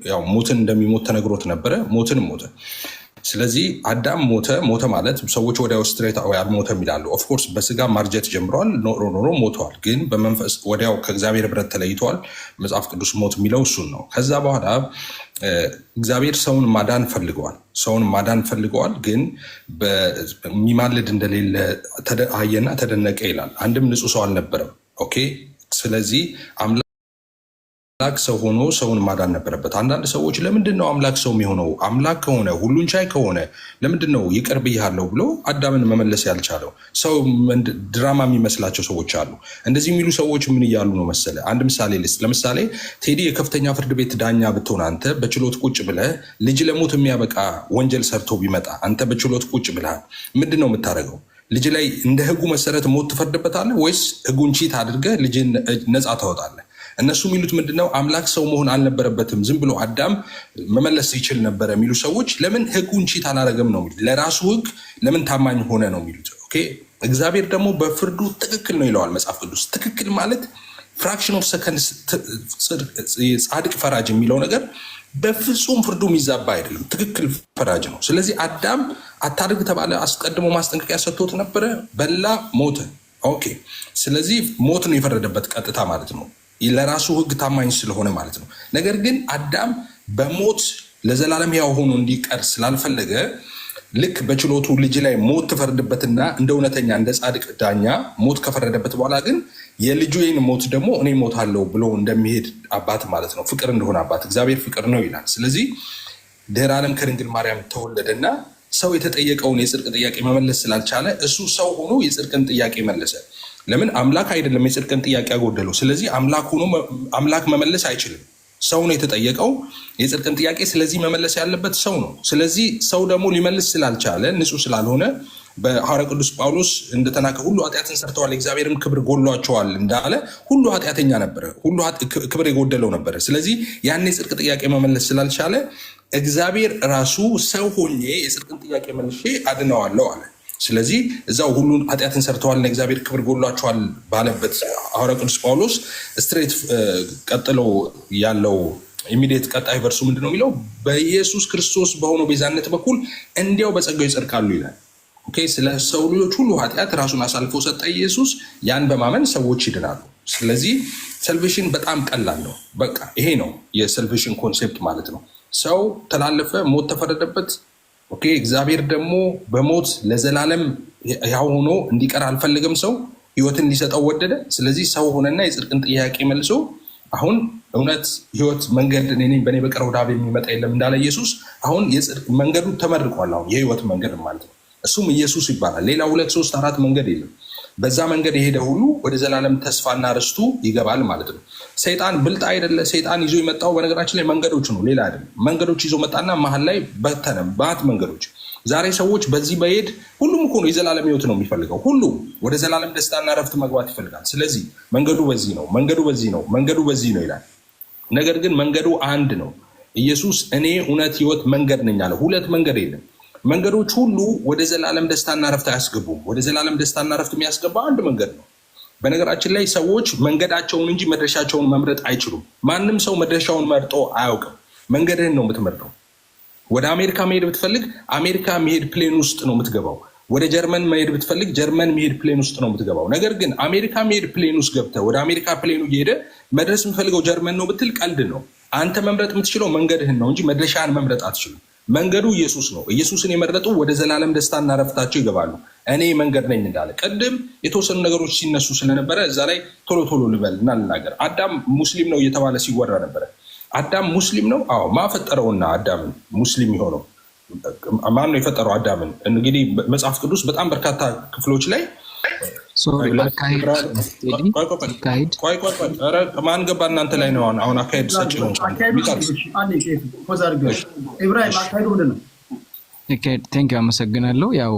ያው ሞትን እንደሚሞት ተነግሮት ነበረ። ሞትን ሞተ። ስለዚህ አዳም ሞተ ማለት ሰዎች ወዲያው ስትሬት አልሞተም ይላሉ። ኦፍኮርስ በስጋ ማርጀት ጀምረዋል፣ ኖሮ ሞተዋል። ግን በመንፈስ ወዲያው ከእግዚአብሔር ህብረት ተለይተዋል። መጽሐፍ ቅዱስ ሞት የሚለው እሱን ነው። ከዛ በኋላ እግዚአብሔር ሰውን ማዳን ፈልገዋል። ግን የሚማልድ እንደሌለ አየና ተደነቀ ይላል። አንድም ንጹህ ሰው አልነበረም። ኦኬ። ስለዚህ አምላክ ሰው ሆኖ ሰውን ማዳን ነበረበት። አንዳንድ ሰዎች ለምንድን ነው አምላክ ሰው የሚሆነው? አምላክ ከሆነ ሁሉን ቻይ ከሆነ ለምንድን ነው ይቅር ብያለሁ ብሎ አዳምን መመለስ ያልቻለው? ሰው ድራማ የሚመስላቸው ሰዎች አሉ። እንደዚህ የሚሉ ሰዎች ምን እያሉ ነው መሰለ? አንድ ምሳሌ ልስጥ። ለምሳሌ ቴዲ የከፍተኛ ፍርድ ቤት ዳኛ ብትሆን አንተ በችሎት ቁጭ ብለህ ልጅ ለሞት የሚያበቃ ወንጀል ሰርቶ ቢመጣ አንተ በችሎት ቁጭ ብለሃል፣ ምንድን ነው የምታደርገው? ልጅ ላይ እንደ ህጉ መሰረት ሞት ትፈርድበታለህ ወይስ ህጉን ቺት አድርገህ ልጅን ነፃ ታወጣለህ? እነሱ የሚሉት ምንድነው? አምላክ ሰው መሆን አልነበረበትም፣ ዝም ብሎ አዳም መመለስ ይችል ነበረ የሚሉ ሰዎች ለምን ህጉን ቺት አላረገም ነው የሚሉት። ለራሱ ህግ ለምን ታማኝ ሆነ ነው የሚሉት። ኦኬ። እግዚአብሔር ደግሞ በፍርዱ ትክክል ነው ይለዋል መጽሐፍ ቅዱስ። ትክክል ማለት ፍራክሽን ኦፍ ሰከንድ ጻድቅ ፈራጅ የሚለው ነገር በፍጹም ፍርዱ የሚዛባ አይደለም፣ ትክክል ፈራጅ ነው። ስለዚህ አዳም አታድርግ ተባለ፣ አስቀድሞ ማስጠንቀቂያ ሰጥቶት ነበረ፣ በላ፣ ሞተ። ኦኬ። ስለዚህ ሞት ነው የፈረደበት ቀጥታ ማለት ነው፣ ለራሱ ህግ ታማኝ ስለሆነ ማለት ነው። ነገር ግን አዳም በሞት ለዘላለም ያው ሆኖ እንዲቀር ስላልፈለገ ልክ በችሎቱ ልጅ ላይ ሞት ትፈርድበትና እንደ እውነተኛ እንደ ጻድቅ ዳኛ ሞት ከፈረደበት በኋላ ግን የልጁን ሞት ደግሞ እኔ ሞታለሁ ብሎ እንደሚሄድ አባት ማለት ነው። ፍቅር እንደሆነ አባት እግዚአብሔር ፍቅር ነው ይላል። ስለዚህ ድህረ ዓለም ከድንግል ማርያም ተወለደና ሰው የተጠየቀውን የጽድቅ ጥያቄ መመለስ ስላልቻለ እሱ ሰው ሆኖ የጽድቅን ጥያቄ መለሰ። ለምን? አምላክ አይደለም የጽድቅን ጥያቄ ያጎደለው። ስለዚህ አምላክ ሆኖ አምላክ መመለስ አይችልም። ሰው ነው የተጠየቀው የጽድቅን ጥያቄ። ስለዚህ መመለስ ያለበት ሰው ነው። ስለዚህ ሰው ደግሞ ሊመልስ ስላልቻለ ንጹሕ ስላልሆነ በሐዋርያ ቅዱስ ጳውሎስ እንደተናገ ሁሉ ኃጢአትን ሰርተዋል የእግዚአብሔርም ክብር ጎድሏቸዋል እንዳለ ሁሉ ኃጢአተኛ ነበረ፣ ሁሉ ክብር የጎደለው ነበረ። ስለዚህ ያን የጽድቅ ጥያቄ መመለስ ስላልቻለ እግዚአብሔር ራሱ ሰው ሆኜ የጽድቅን ጥያቄ መልሼ አድነዋለሁ አለ። ስለዚህ እዛው ሁሉን ኃጢአትን ሰርተዋልና እግዚአብሔር ክብር ጎድሏቸዋል ባለበት ሐዋርያ ቅዱስ ጳውሎስ ስትሬት ቀጥሎ ያለው ኢሚዲየት ቀጣይ ቨርሱ ምንድን ነው የሚለው? በኢየሱስ ክርስቶስ በሆነው ቤዛነት በኩል እንዲያው በጸጋው ይጸድቃሉ ይላል። ኦኬ። ስለ ሰው ልጆች ሁሉ ኃጢአት ራሱን አሳልፎ ሰጠ ኢየሱስ። ያን በማመን ሰዎች ይድናሉ። ስለዚህ ሰልቬሽን በጣም ቀላል ነው። በቃ ይሄ ነው የሰልቬሽን ኮንሴፕት ማለት ነው። ሰው ተላለፈ፣ ሞት ተፈረደበት። ኦኬ። እግዚአብሔር ደግሞ በሞት ለዘላለም ያው ሆኖ እንዲቀር አልፈልግም፣ ሰው ህይወትን ሊሰጠው ወደደ። ስለዚህ ሰው ሆነና የጽድቅን ጥያቄ መልሶ አሁን እውነት ህይወት መንገድ እኔ ነኝ፣ በእኔ በቀር ወደ አብ የሚመጣ የለም እንዳለ ኢየሱስ አሁን የጽድቅ መንገዱ ተመርቋል። አሁን የህይወት መንገድ ማለት ነው። እሱም ኢየሱስ ይባላል። ሌላ 2 3 4 መንገድ የለም። በዛ መንገድ የሄደ ሁሉ ወደ ዘላለም ተስፋና ርስቱ ይገባል ማለት ነው። ሰይጣን ብልጥ አይደለ? ሰይጣን ይዞ የመጣው በነገራችን ላይ መንገዶች ነው፣ ሌላ አይደለም። መንገዶች ይዞ መጣና መሀል ላይ በተነ ባት መንገዶች። ዛሬ ሰዎች በዚህ በሄድ ሁሉም እኮ ነው የዘላለም ህይወት ነው የሚፈልገው። ሁሉም ወደ ዘላለም ደስታና ረፍት መግባት ይፈልጋል። ስለዚህ መንገዱ በዚህ ነው፣ መንገዱ በዚህ ነው፣ መንገዱ በዚህ ነው ይላል። ነገር ግን መንገዱ አንድ ነው። ኢየሱስ እኔ እውነት ህይወት መንገድ ነኝ አለ። 2 መንገድ የለም። መንገዶች ሁሉ ወደ ዘላለም ደስታና ረፍት አያስገቡም። ወደ ዘላለም ደስታና ረፍት የሚያስገባ አንድ መንገድ ነው። በነገራችን ላይ ሰዎች መንገዳቸውን እንጂ መድረሻቸውን መምረጥ አይችሉም። ማንም ሰው መድረሻውን መርጦ አያውቅም። መንገድህን ነው የምትመርጠው። ወደ አሜሪካ መሄድ ብትፈልግ አሜሪካ መሄድ ፕሌን ውስጥ ነው የምትገባው። ወደ ጀርመን መሄድ ብትፈልግ ጀርመን መሄድ ፕሌን ውስጥ ነው የምትገባው። ነገር ግን አሜሪካ መሄድ ፕሌን ውስጥ ገብተህ ወደ አሜሪካ ፕሌኑ እየሄደ መድረስ የምትፈልገው ጀርመን ነው ብትል ቀልድ ነው። አንተ መምረጥ የምትችለው መንገድህን ነው እንጂ መድረሻህን መምረጥ አትችልም። መንገዱ ኢየሱስ ነው። ኢየሱስን የመረጡ ወደ ዘላለም ደስታና ረፍታቸው ይገባሉ። እኔ መንገድ ነኝ እንዳለ ቅድም የተወሰኑ ነገሮች ሲነሱ ስለነበረ እዛ ላይ ቶሎ ልበል እና ልናገር። አዳም ሙስሊም ነው እየተባለ ሲወራ ነበረ። አዳም ሙስሊም ነው? አዎ። ማፈጠረውና አዳምን ሙስሊም የሆነው ማን ነው የፈጠረው አዳምን? እንግዲህ መጽሐፍ ቅዱስ በጣም በርካታ ክፍሎች ላይ ማን ገባ እናንተ ላይ ነው? አሁን አካሄድ ሰጭ ነው። ቴንክ አመሰግናለሁ። ያው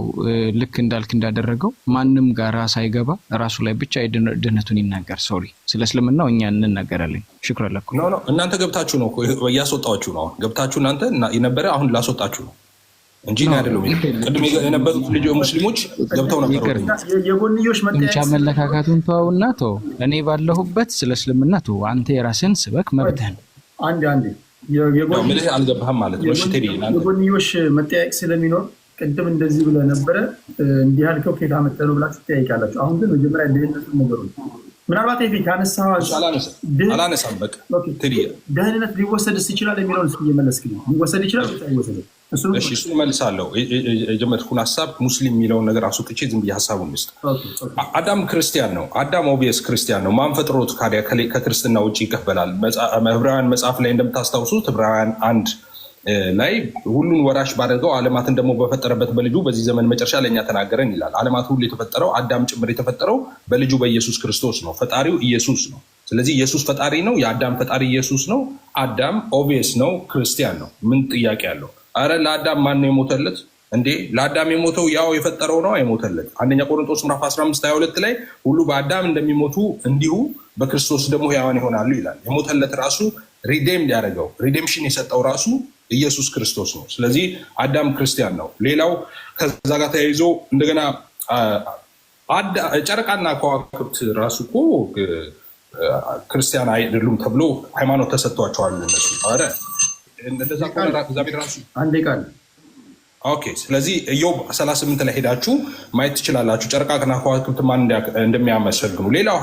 ልክ እንዳልክ እንዳደረገው ማንም ጋር ሳይገባ ራሱ ላይ ብቻ ድህነቱን ይናገር። ሶሪ ስለ እስልምናው እኛ እንናገራለን። ሽክራ ለኩ እናንተ ገብታችሁ ነው እያስወጣችሁ ነው። ገብታችሁ እናንተ የነበረ አሁን ላስወጣችሁ ነው እንጂ አይደለም። ቅድም የነበሩት ልጆች ሙስሊሞች ገብተው ነበር። የጎንዮሽ ብቻ መለካካቱን ተውና ተው። እኔ ባለሁበት ስለ እስልምና ተው። አንተ የራስህን ስበክ መብትህን። አንዴ ምልህ አልገባህም ማለት ነው። እሺ ቴዲ የጎንዮሽ መጠያየቅ ስለሚኖር ቅድም እንደዚህ ብለህ ነበረ እንዲህ ያልከው ከየት አመጣህ ነው ብላችሁ ትጠያይቃላችሁ። አሁን ግን መጀመሪያ ድህነቱን ነገሮች ምናልባት ካነሳኸው አላነሳም። በቃ ቴዲ ደህንነት ሊወሰድስ ይችላል የሚለውን እስኪ እየመለስክልኝ። ሊወሰድ ይችላል አይወሰድም? እሱን መልሳለሁ። የጀመርኩን ሀሳብ ሙስሊም የሚለውን ነገር አስወጥቼ ዝም ብዬ ሀሳቡን ውስጥ አዳም ክርስቲያን ነው። አዳም ኦብቪየስ ክርስቲያን ነው። ማን ፈጥሮት ካዲያ ከክርስትና ውጭ ይቀበላል? ዕብራውያን መጽሐፍ ላይ እንደምታስታውሱት ዕብራውያን 1 ላይ ሁሉን ወራሽ ባደርገው ዓለማትን ደግሞ በፈጠረበት በልጁ በዚህ ዘመን መጨረሻ ለእኛ ተናገረን ይላል። ዓለማት ሁሉ የተፈጠረው አዳም ጭምር የተፈጠረው በልጁ በኢየሱስ ክርስቶስ ነው። ፈጣሪው ኢየሱስ ነው። ስለዚህ ኢየሱስ ፈጣሪ ነው። የአዳም ፈጣሪ ኢየሱስ ነው። አዳም ኦብቪየስ ነው፣ ክርስቲያን ነው። ምን ጥያቄ አለው? አረ ለአዳም ማን ነው የሞተለት እንዴ? ለአዳም የሞተው ያው የፈጠረው ነው የሞተለት። አንደኛ ቆሮንቶስ ምዕራፍ 15:22 ላይ ሁሉ በአዳም እንደሚሞቱ እንዲሁ በክርስቶስ ደግሞ ሕያዋን ይሆናሉ ይላል። የሞተለት ራሱ ሪዴም ያደረገው ሪዴምሽን የሰጠው ራሱ ኢየሱስ ክርስቶስ ነው። ስለዚህ አዳም ክርስቲያን ነው። ሌላው ከዛ ጋር ተያይዞ እንደገና ጨረቃና ከዋክብት ራሱ እኮ ክርስቲያን አይደሉም ተብሎ ሃይማኖት ተሰጥቷቸዋል እነሱ። አረ እንደዛ እግዚአብሔር ራሱ አንዴ ቃል ኦኬ። ስለዚህ ኢዮብ 38 ላይ ሄዳችሁ ማየት ትችላላችሁ ጨረቃና ከዋክብት ማን እንደሚያመሰግኑ። ሌላው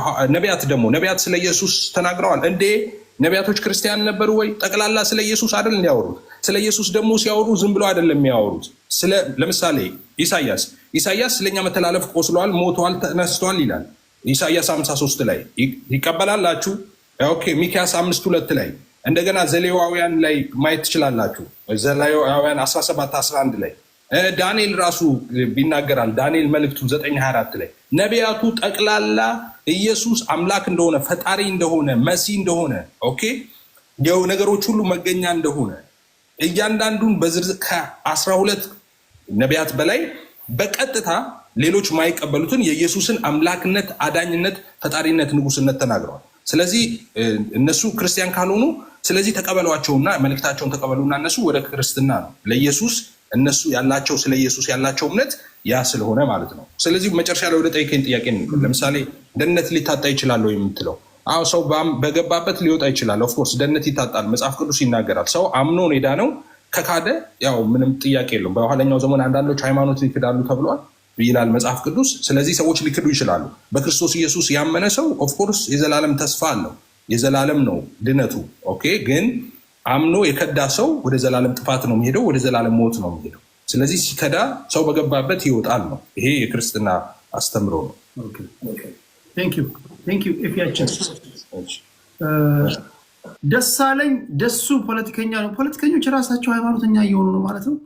ነቢያት ስለ ኢየሱስ ተናግረዋል እንዴ? ነቢያቶች ክርስቲያን ነበሩ ወይ? ጠቅላላ ስለ ኢየሱስ አይደል እንዲያወሩት? ስለ ኢየሱስ ደግሞ ሲያወሩ ዝም ብሎ አይደለም የሚያወሩት። ለምሳሌ ኢሳያስ ስለኛ መተላለፍ ቆስሏል፣ ሞቷል፣ ተነስቷል ይላል ኢሳያስ 53 ላይ ይቀበላላችሁ። ኦኬ ሚክያስ 5:2 ላይ እንደገና ዘሌዋውያን ላይ ማየት ትችላላችሁ። ዘሌዋውያን 17:11 ላይ ዳንኤል ራሱ ይናገራል። ዳንኤል መልእክቱ 9:24 ላይ ነቢያቱ ጠቅላላ ኢየሱስ አምላክ እንደሆነ ፈጣሪ እንደሆነ መሲህ እንደሆነ ኦኬ ነገሮች ሁሉ መገኛ እንደሆነ እያንዳንዱን በዝርዝር ከ12 ነቢያት በላይ በቀጥታ ሌሎች ማይቀበሉትን የኢየሱስን አምላክነት፣ አዳኝነት፣ ፈጣሪነት፣ ንጉስነት ተናግረዋል። ስለዚህ እነሱ ክርስቲያን ካልሆኑ ስለዚህ ተቀበሏቸውና መልእክታቸውን ተቀበሉና እነሱ ወደ ክርስትና ነው ለኢየሱስ እነሱ ያላቸው ስለ ኢየሱስ ያላቸው እምነት ያ ስለሆነ ማለት ነው። ስለዚህ መጨረሻ ላይ ወደ ጠይቀኝ ጥያቄ ነው። ለምሳሌ ደህንነት ሊታጣ ይችላል የምትለው አዎ፣ ሰው በገባበት ሊወጣ ይችላል። ኦፍኮርስ ደህንነት ይታጣል። መጽሐፍ ቅዱስ ይናገራል። ሰው አምኖ ኔዳ ነው ከካደ ያው ምንም ጥያቄ የለውም። በኋለኛው ዘመን አንዳንዶች ሃይማኖት ሊክዳሉ ተብሏል ይላል መጽሐፍ ቅዱስ። ስለዚህ ሰዎች ሊክዱ ይችላሉ። በክርስቶስ ኢየሱስ ያመነ ሰው ኦፍኮርስ የዘላለም ተስፋ አለው። የዘላለም ነው ድነቱ። ኦኬ ግን አምኖ የከዳ ሰው ወደ ዘላለም ጥፋት ነው የሚሄደው፣ ወደ ዘላለም ሞት ነው የሚሄደው። ስለዚህ ሲከዳ ሰው በገባበት ይወጣል ነው። ይሄ የክርስትና አስተምሮ ነው። ደሳለኝ ደሱ ፖለቲከኛ ነው። ፖለቲከኞች የራሳቸው ሃይማኖተኛ እየሆኑ ነው ማለት ነው።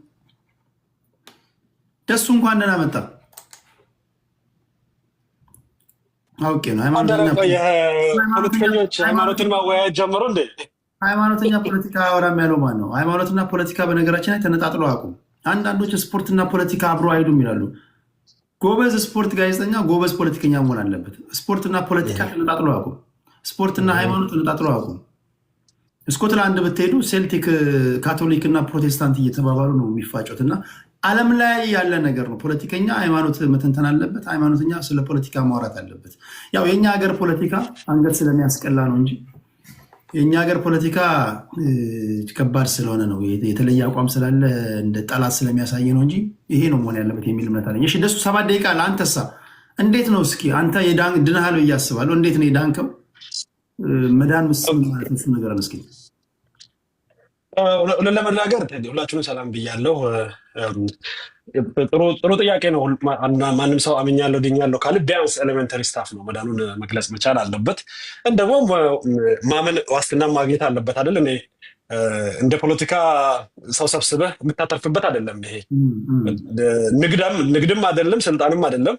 ደሱ እንኳን ደህና መጣ። አውቄ ነው ፖለቲከኞች ሃይማኖትን ማወያየት ጀምሮ እንዴ? ሃይማኖተኛ ፖለቲካ አወራም ያለው ማን ነው? ሃይማኖትና ፖለቲካ በነገራችን ላይ ተነጣጥሎ አያውቁም። አንዳንዶች ስፖርትና ፖለቲካ አብሮ አይሄዱም ይላሉ። ጎበዝ ስፖርት ጋዜጠኛ ጎበዝ ፖለቲከኛ መሆን አለበት። ስፖርትና ፖለቲካ ተነጣጥሎ አያውቁም። ስፖርትና ሃይማኖት ተነጣጥሎ አያውቁም። ስኮትላንድ ብትሄዱ ሴልቲክ ካቶሊክ እና ፕሮቴስታንት እየተባባሉ ነው የሚፋጩት። እና ዓለም ላይ ያለ ነገር ነው። ፖለቲከኛ ሃይማኖት መተንተን አለበት። ሃይማኖተኛ ስለ ፖለቲካ ማውራት አለበት። ያው የኛ ሀገር ፖለቲካ አንገት ስለሚያስቀላ ነው እንጂ የእኛ ሀገር ፖለቲካ ከባድ ስለሆነ ነው፣ የተለየ አቋም ስላለ እንደ ጠላት ስለሚያሳየ ነው እንጂ ይሄ ነው መሆን ያለበት የሚል እምነት አለኝ። እሺ ደሱ 7 ደቂቃ ለአንተሳ እንዴት ነው? እስኪ አንተ ድነሃል ብዬ አስባለሁ። እንዴት ነው የዳንከው? መዳን ምስል ማለት እሱ ነገር አለ። እስኪ ለመናገር ሁላችሁንም ሰላም ብያለሁ። ጥሩ ጥያቄ ነው። ማንም ሰው አምኛለሁ ድኛለሁ ካለ ቢያንስ ኤሌመንተሪ ስታፍ ነው መዳኑን መግለጽ መቻል አለበት። ደግሞ ማመን ዋስትና ማግኘት አለበት አይደል? እኔ እንደ ፖለቲካ ሰው ሰብስበህ የምታተርፍበት አይደለም። ይሄ ንግድም አይደለም፣ ስልጣንም አይደለም።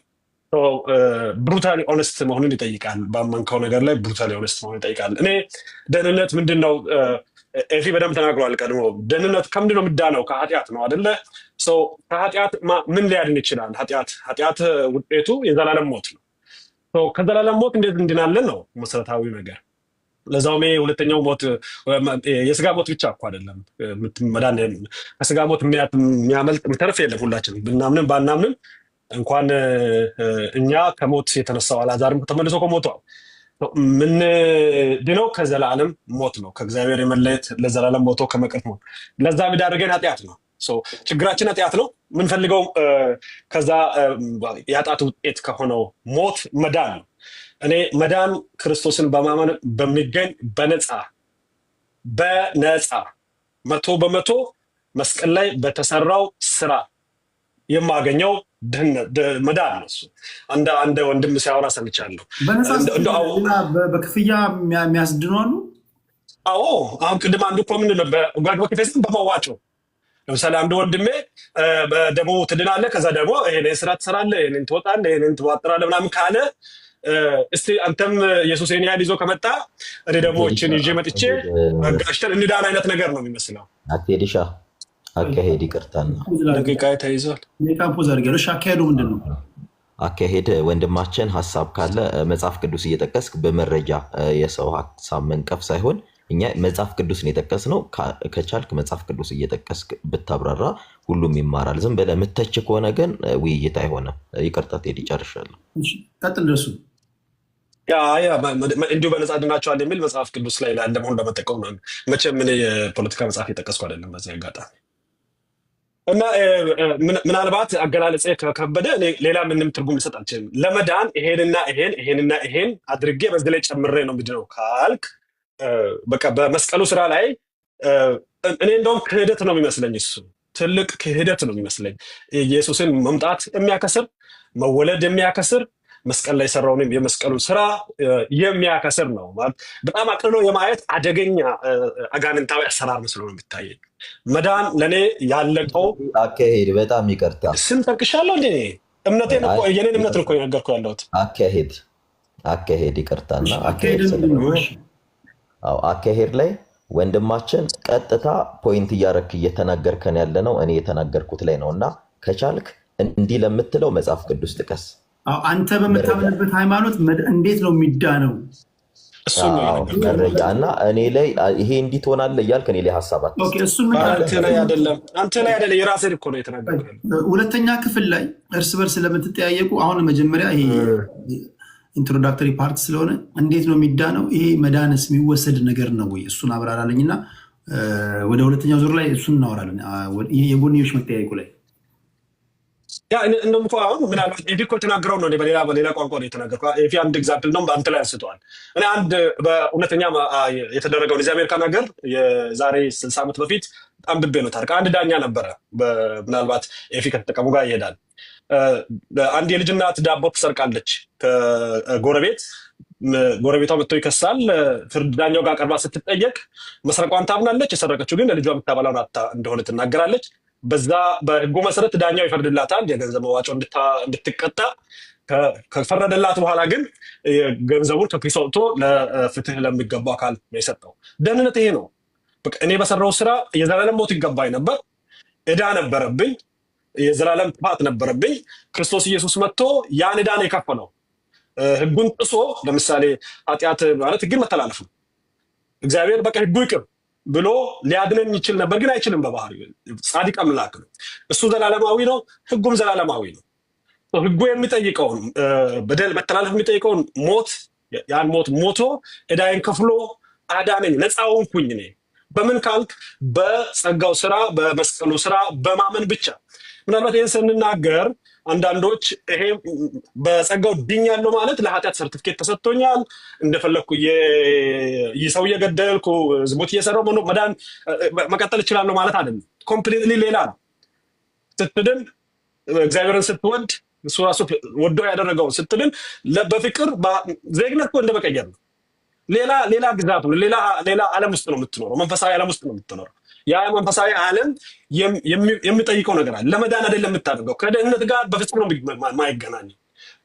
ብሩታሊ ኦነስት መሆኑን ይጠይቃል። ባመንከው ነገር ላይ ብሩታሊ ኦነስት መሆኑን ይጠይቃል። እኔ ደህንነት ምንድን ነው? ኤፊ በደንብ ተናግሯል ቀድሞ። ደህንነት ከምንድን ነው የምዳነው? ከኃጢአት ነው አይደለ? ከኃጢአት ምን ሊያድን ይችላል? ኃጢአት ውጤቱ የዘላለም ሞት ነው። ከዘላለም ሞት እንዴት እንድናለን ነው መሰረታዊ ነገር። ለዛውም ሁለተኛው ሞት የስጋ ሞት ብቻ እኮ አይደለም መዳን። ከስጋ ሞት የሚያመልጥ የሚተርፍ የለም። ሁላችንም ብናምንም ባናምንም እንኳን እኛ ከሞት የተነሳው አልዓዛርም ተመልሶ ከሞቷል። ምን ድነው ከዘላለም ሞት ነው። ከእግዚአብሔር የመለየት ለዘላለም ሞቶ ከመቅረት ነው። ለዛ የሚዳርገን ኃጢአት ነው። ችግራችን ኃጢአት ነው። የምንፈልገው ከዛ የኃጢአት ውጤት ከሆነው ሞት መዳን ነው። እኔ መዳን ክርስቶስን በማመን በሚገኝ በነፃ 100% መስቀል ላይ በተሰራው ስራ የማገኘው መዳን ነው። እሱ አንድ ወንድም ሲያወራ ሰምቻለሁ። በክፍያ የሚያስድኑ አሉ። አዎ አሁን ቅድም አንዱ እኮ ምንድን ነው በክፍያ በመዋጮ ለምሳሌ አንድ ወንድሜ በደሞ ትድናለህ፣ ከዛ ደግሞ ይሄን ስራ ትሰራለህ፣ ይሄን ትወጣለህ፣ ይሄን ትዋጥራለህ ምናምን ካለ እስቲ አንተም ኢየሱስ ይሄን ያህል ይዞ ከመጣ እኔ ደግሞ እችን ይዤ መጥቼ አጋሽተን እንዳን አይነት ነገር ነው የሚመስለው። አትሄድሻ አካሄድ ይቅርታና ደቂቃ ተይዟል። ፖዝ አድርገህ እሺ፣ አካሄዱ ምንድን ነው? አካሄድ ወንድማችን ሀሳብ ካለ መጽሐፍ ቅዱስ እየጠቀስክ በመረጃ የሰው ሀሳብ መንቀፍ ሳይሆን እኛ መጽሐፍ ቅዱስን የጠቀስነው ከቻልክ መጽሐፍ ቅዱስ እየጠቀስክ ብታብራራ ሁሉም ይማራል። ዝም ብለህ የምተች ከሆነ ግን ውይይት አይሆንም። ይቅርታ ቴዲ ጨርሻለሁ። ቀጥል ደሱ። እንዲሁ በነፃ ድናቸዋል የሚል መጽሐፍ ቅዱስ ላይ ላለ መሆን ለመጠቀም ነው። መቼም ምን የፖለቲካ መጽሐፍ የጠቀስኩ አይደለም በዚህ አጋጣሚ እና ምናልባት አገላለጼ ከከበደ ሌላ ምንም ትርጉም ልሰጥ አልችልም። ለመዳን ይሄንና ይሄን አድርጌ በዚህ ላይ ጨምሬ ነው ምንድነው ካልክ በቃ በመስቀሉ ስራ ላይ እኔ እንደውም ክህደት ነው የሚመስለኝ። እሱ ትልቅ ክህደት ነው የሚመስለኝ። ኢየሱስን መምጣት የሚያከስር መወለድ የሚያከስር መስቀል ላይ ሰራውንም የመስቀሉን ስራ የሚያከስር ነው ማለት በጣም አቅልሎ የማየት አደገኛ አጋንንታዊ አሰራር መስሎ ነው የሚታየኝ። መዳን ለእኔ ያለቀው አካሄድ በጣም ይቅርታ ስም ጠቅሻለሁ እንዴ እምነቴን እኮ የኔን እምነት እኮ የነገርኩ ያለሁት አካሄድ ይቅርታና አካሄድ ላይ ወንድማችን ቀጥታ ፖይንት እያረክ እየተናገርከን ያለ ነው። እኔ የተናገርኩት ላይ ነው እና ከቻልክ እንዲህ ለምትለው መጽሐፍ ቅዱስ ጥቀስ። አንተ በምታምንበት ሃይማኖት እንዴት ነው የሚዳነው? መረጃ እና እኔ ላይ ይሄ እንዲህ ትሆናለህ እያልክ እኔ ላይ ሀሳባት አንተ ላይ አይደለም የራስህ እኮ ነው የተናገርከው። ሁለተኛ ክፍል ላይ እርስ በርስ ለምትጠያየቁ አሁን መጀመሪያ ይሄ ኢንትሮዳክተሪ ፓርት ስለሆነ እንዴት ነው የሚዳነው? ይሄ መዳንስ የሚወሰድ ነገር ነው ወይ? እሱን አብራራለኝ እና ወደ ሁለተኛው ዙር ላይ እሱን እናወራለን። የጎንዮሽ መጠያየቁ ላይ እንደውም እኮ አሁን ምናልባት ኤፊ እኮ የተናገረው ነው በሌላ ቋንቋ ነው የተናገርከው። ኤፊ አንድ ኤግዛምፕል ነው አንተ ላይ አንስተዋል። እኔ አንድ በእውነተኛ የተደረገውን የዚህ አሜሪካን ሀገር የዛሬ 60 ዓመት በፊት በጣም ብቤ ነው ታሪክ። አንድ ዳኛ ነበረ። ምናልባት ኤፊ ከተጠቀሙ ጋር ይሄዳል። አንድ የልጅ እናት ዳቦ ትሰርቃለች ከጎረቤት። ጎረቤቷ መጥቶ ይከሳል። ፍርድ ዳኛው ጋር ቀርባ ስትጠየቅ መስረቋን ታምናለች። የሰረቀችው ግን ለልጇ የምታበላውን አታ እንደሆነ ትናገራለች። በዛ በህጉ መሰረት ዳኛው ይፈርድላታል የገንዘብ መዋጮ እንድትቀጣ። ከፈረደላት በኋላ ግን ገንዘቡን ከኪሱ አውጥቶ ለፍትህ ለሚገባው አካል ነው የሰጠው። ደህንነት ይሄ ነው። እኔ በሰራው ስራ የዘላለም ሞት ይገባኝ ነበር። ዕዳ ነበረብኝ። የዘላለም ጥፋት ነበረብኝ። ክርስቶስ ኢየሱስ መጥቶ ያን ዕዳ ነው የከፈለው። ህጉን ጥሶ ለምሳሌ ኃጢአት ማለት ህግን መተላለፍ ነው። እግዚአብሔር በቃ ህጉ ይቅር ብሎ ሊያድነኝ ይችል ነበር፣ ግን አይችልም። በባህሪው ጻድቅ አምላክ ነው። እሱ ዘላለማዊ ነው፣ ህጉም ዘላለማዊ ነው። ህጉ የሚጠይቀውን በደል መተላለፍ የሚጠይቀውን ሞት ያን ሞት ሞቶ ዕዳዬን ከፍሎ አዳነኝ፣ ነፃ ሆንኩኝ። እኔ በምን ካልክ በጸጋው ስራ በመስቀሉ ስራ በማመን ብቻ። ምናልባት ይህን ስንናገር አንዳንዶች ይሄ በጸጋው ድኛለሁ ማለት ለኃጢአት ሰርቲፊኬት ተሰጥቶኛል፣ እንደፈለግኩ ሰው እየገደልኩ ዝሙት እየሰራሁ መዳን መቀጠል እችላለሁ ማለት አይደለም። ኮምፕሊትሊ ሌላ ነው። ስትድን እግዚአብሔርን ስትወድ እሱ ራሱ ወዶ ያደረገውን ስትድን በፍቅር ዜግነት እኮ እንደመቀየር ነው። ሌላ ግዛት ነው። ሌላ ዓለም ውስጥ ነው የምትኖረው። መንፈሳዊ ዓለም ውስጥ ነው የምትኖረው። ያ መንፈሳዊ ዓለም የሚጠይቀው ነገር አለ። ለመዳን አይደለም የምታደርገው። ከደህንነት ጋር በፍጹም ነው ማይገናኝ።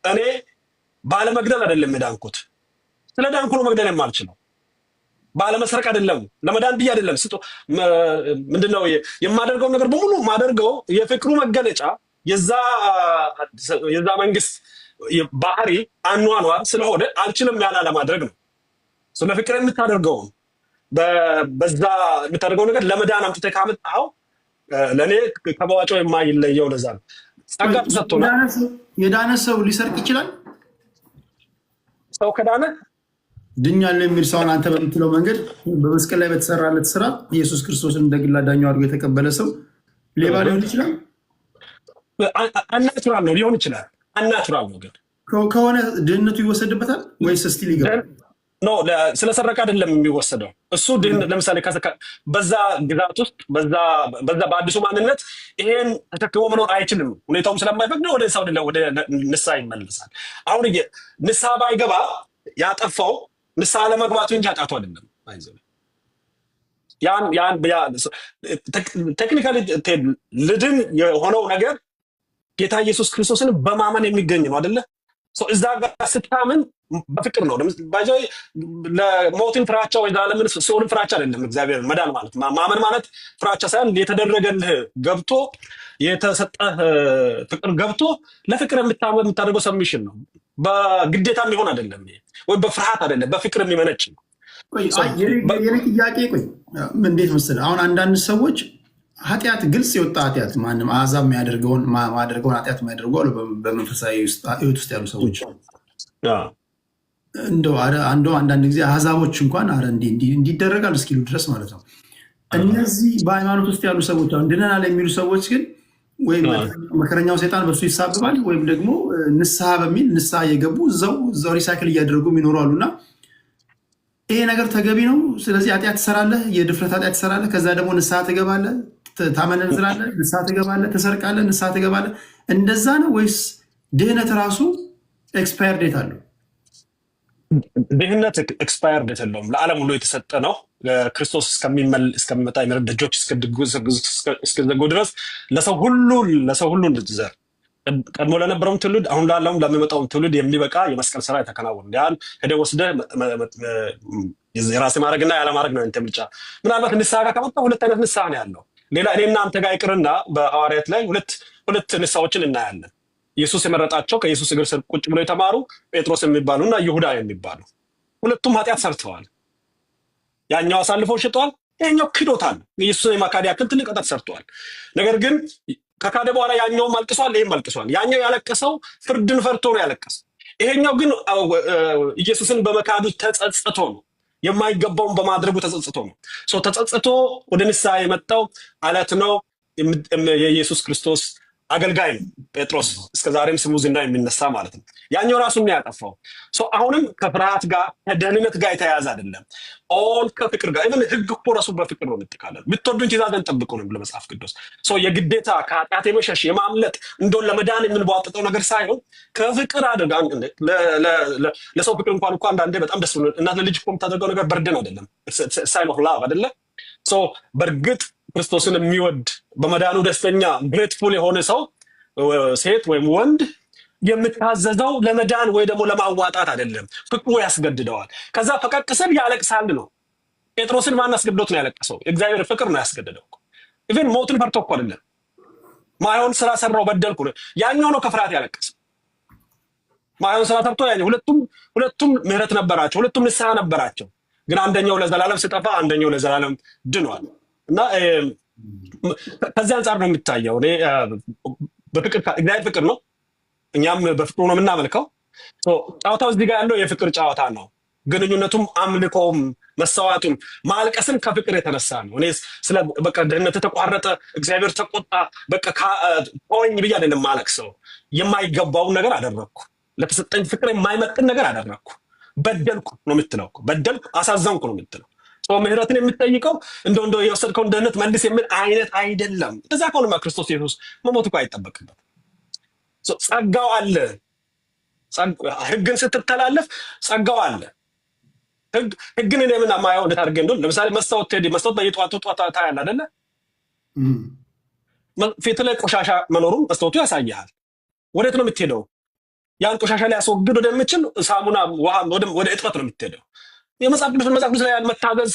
እኔ ባለመግደል አይደለም የዳንኩት። ስለ ዳንኩ ነው መግደል የማልችለው። ባለመስረቅ አይደለም፣ ለመዳን ብዬ አይደለም። ምንድነው የማደርገው ነገር በሙሉ ማደርገው የፍቅሩ መገለጫ የዛ መንግስት ባህሪ አኗኗር ስለሆነ አልችልም ያለ ለማድረግ ነው። ስለ ፍቅር የምታደርገውን በዛ የምታደርገው ነገር ለመዳን አምጥተህ ካመጣኸው ለእኔ ከመዋጮ የማይለየው ለዛ ነው። ጸጋ ተሰጥቶናል። የዳነ ሰው ሊሰርቅ ይችላል። ሰው ከዳነ ድኛለሁ የሚል ሰውን አንተ በምትለው መንገድ በመስቀል ላይ በተሰራለት ስራ ኢየሱስ ክርስቶስን እንደ ግል አዳኙ አድርጎ የተቀበለ ሰው ሌባ ሊሆን ይችላል። አናቹራል ነው ሊሆን ይችላል። አናቹራል ነው ግን ከሆነ ድህነቱ ይወሰድበታል ወይስ ስቲል ይገባል? ኖ ስለሰረቀ አይደለም የሚወሰደው። እሱ ለምሳሌ በዛ ግዛት ውስጥ በዛ በአዲሱ ማንነት ይሄን ተሸክሞ መኖር አይችልም። ሁኔታውም ስለማይፈቅድ ወደ ሰው ወደ ንስሐ ይመለሳል። አሁን ንስሐ ባይገባ ያጠፋው ንስሐ ለመግባቱ እንጂ ኃጢአቱ አይደለም። ቴክኒካሊ ልድን የሆነው ነገር ጌታ ኢየሱስ ክርስቶስን በማመን የሚገኝ ነው አይደለ? እዛ ጋር ስታምን በፍቅር ነው። ለሞትን ፍራቻ ወይ ለምን ሲኦልን ፍራቻ አይደለም። እግዚአብሔር መዳን ማለት ማመን ማለት ፍራቻ ሳይሆን የተደረገልህ ገብቶ የተሰጠህ ፍቅር ገብቶ ለፍቅር የምታደርገው ሰሚሽን ነው። በግዴታ የሚሆን አይደለም ወይ በፍርሃት አይደለም፣ በፍቅር የሚመነጭ ነው። የኔ ጥያቄ እንዴት መሰለህ፣ አሁን አንዳንድ ሰዎች ኃጢአት ግልጽ የወጣ ኃጢአት ማንም አሕዛብ ማድረገውን ኃጢአት የሚያደርጉ አሉ። በመንፈሳዊ ህይወት ውስጥ ያሉ ሰዎች እንደው አንዳንድ ጊዜ አሕዛቦች እንኳን እንዲደረጋል እስኪሉ ድረስ ማለት ነው። እነዚህ በሃይማኖት ውስጥ ያሉ ሰዎች አሁን ድነናል የሚሉ ሰዎች ግን ወይም መከረኛው ሰይጣን በሱ ይሳብባል ወይም ደግሞ ንስሐ በሚል ንስሐ እየገቡ እዛው ሪሳይክል እያደረጉ የሚኖሩ አሉና ይሄ ነገር ተገቢ ነው? ስለዚህ ኃጢአት ትሰራለህ፣ የድፍረት ኃጢአት ትሰራለህ፣ ከዛ ደግሞ ንስሐ ትገባለህ፣ ታመነዝራለህ፣ ንስሐ ትገባለህ፣ ትሰርቃለህ፣ ንስሐ ትገባለህ። እንደዛ ነው ወይስ ድህነት ራሱ ኤክስፓየር ዴት አለው? ድህነት ኤክስፓየር ዴት የለውም። ለዓለም ሁሉ የተሰጠ ነው። ክርስቶስ እስከሚመጣ የምሕረት ደጆች እስከዘጉ ድረስ ለሰው ሁሉ እንድትዘር ቀድሞ ለነበረውም ትውልድ አሁን ላለውም ለሚመጣውም ትውልድ የሚበቃ የመስቀል ስራ የተከናወነ ያን ሄደህ ወስደህ የራሴ ማድረግና ያለማድረግ ነው እንትን ብቻ። ምናልባት ንስሐ ጋር ከመጣ ሁለት አይነት ንስሐ ነው ያለው። ሌላ እኔና አንተ ጋር ይቅርና በሐዋርያት ላይ ሁለት ንስሐዎችን እናያለን። ኢየሱስ የመረጣቸው ከኢየሱስ እግር ስር ቁጭ ብለው የተማሩ ጴጥሮስ የሚባሉና ይሁዳ የሚባሉ ሁለቱም ኃጢአት ሰርተዋል። ያኛው አሳልፈው ሽጠዋል፣ ያኛው ክዶታል። ኢየሱስን የማካድ ያክል ትልቅ ኃጢአት ሰርተዋል። ነገር ግን ከካደ በኋላ ያኛውም አልቅሷል፣ ይህም አልቅሷል። ያኛው ያለቀሰው ፍርድን ፈርቶ ነው ያለቀሰው። ይሄኛው ግን ኢየሱስን በመካዱ ተጸጽቶ ነው፣ የማይገባውን በማድረጉ ተጸጽቶ ነው። ተጸጽቶ ወደ ንስሐ የመጣው አለት ነው። የኢየሱስ ክርስቶስ አገልጋይ ነው ጴጥሮስ፣ እስከዛሬም ስሙ ዝና የሚነሳ ማለት ነው። ያኛው ራሱ የሚያጠፋው አሁንም ከፍርሃት ጋር ከደህንነት ጋር የተያያዘ አይደለም። ኦል ከፍቅር ጋር ኢቨን ህግ እኮ ራሱ በፍቅር ነው የምትቃለል። ብትወዱኝ ትእዛዜን ጠብቁ ነው ብሎ መጽሐፍ ቅዱስ። የግዴታ ከኃጢአት የመሸሽ የማምለጥ እንደውን ለመዳን የምንቧጥጠው ነገር ሳይሆን ከፍቅር አድርጋ ለሰው ፍቅር እንኳን እኮ አንዳንዴ በጣም ደስ ብሎ እናት ለልጅ እኮ የምታደርገው ነገር በርደን አይደለም፣ ሳይን ኦፍ ላቭ አይደለ? በእርግጥ ክርስቶስን የሚወድ በመዳኑ ደስተኛ ግሬትፉል የሆነ ሰው ሴት ወይም ወንድ የምታዘዘው ለመዳን ወይ ደግሞ ለማዋጣት አይደለም፣ ፍቅሩ ያስገድደዋል። ከዛ ፈቀቅ ስል ያለቅሳል ነው። ጴጥሮስን ማን አስገድዶት ነው ያለቀሰው? እግዚአብሔር ፍቅር ነው ያስገድደው። ኢቨን ሞትን ፈርቶ እኮ አይደለም፣ ማይሆን ስራ ሰራው በደልኩ ነው። ያኛው ነው ከፍርሃት ያለቀሰው። ማይሆን ስራ ሰርቶ ሁለቱም ምህረት ነበራቸው፣ ሁለቱም ንስሐ ነበራቸው። ግን አንደኛው ለዘላለም ሲጠፋ አንደኛው ለዘላለም ድኗል። እና ከዚህ አንጻር ነው የሚታየው። በፍቅር እግዚአብሔር ፍቅር ነው፣ እኛም በፍቅሩ ነው የምናመልከው። ጨዋታው እዚህ ጋር ያለው የፍቅር ጨዋታ ነው። ግንኙነቱም አምልኮም መሰዋቱም ማልቀስም ከፍቅር የተነሳ ነው። እኔ ስለ በቃ ድህነት ተቋረጠ፣ እግዚአብሔር ተቆጣ፣ በቃ ቆኝ ብዬ አይደለም ማለቅሰው። የማይገባውን ነገር አደረግኩ፣ ለተሰጠኝ ፍቅር የማይመጥን ነገር አደረግኩ፣ በደልኩ ነው የምትለው። በደልኩ፣ አሳዘንኩ ነው የምትለው። ምህረትን የምትጠይቀው እንደው የወሰድከውን ድህነት መልስ የሚል አይነት አይደለም። እንደዛ ከሆነማ ክርስቶስ ኢየሱስ መሞት እኮ አይጠበቅበት። ጸጋው አለ። ህግን ስትተላለፍ ጸጋው አለ። ህግን እኔ ምን ማየው እንደታርገ እንደው ለምሳሌ መስታወት በየጠዋቱ ታያለህ አይደለ? ፊት ላይ ቆሻሻ መኖሩን መስታወቱ ያሳያል። ወዴት ነው የምትሄደው? ያን ቆሻሻ ላይ ያስወግድ ወደምችል ሳሙና ውሃ ወደ እጥበት ነው የምትሄደው። የመጽሐፍ ቅዱስ ላይ መታዘዝ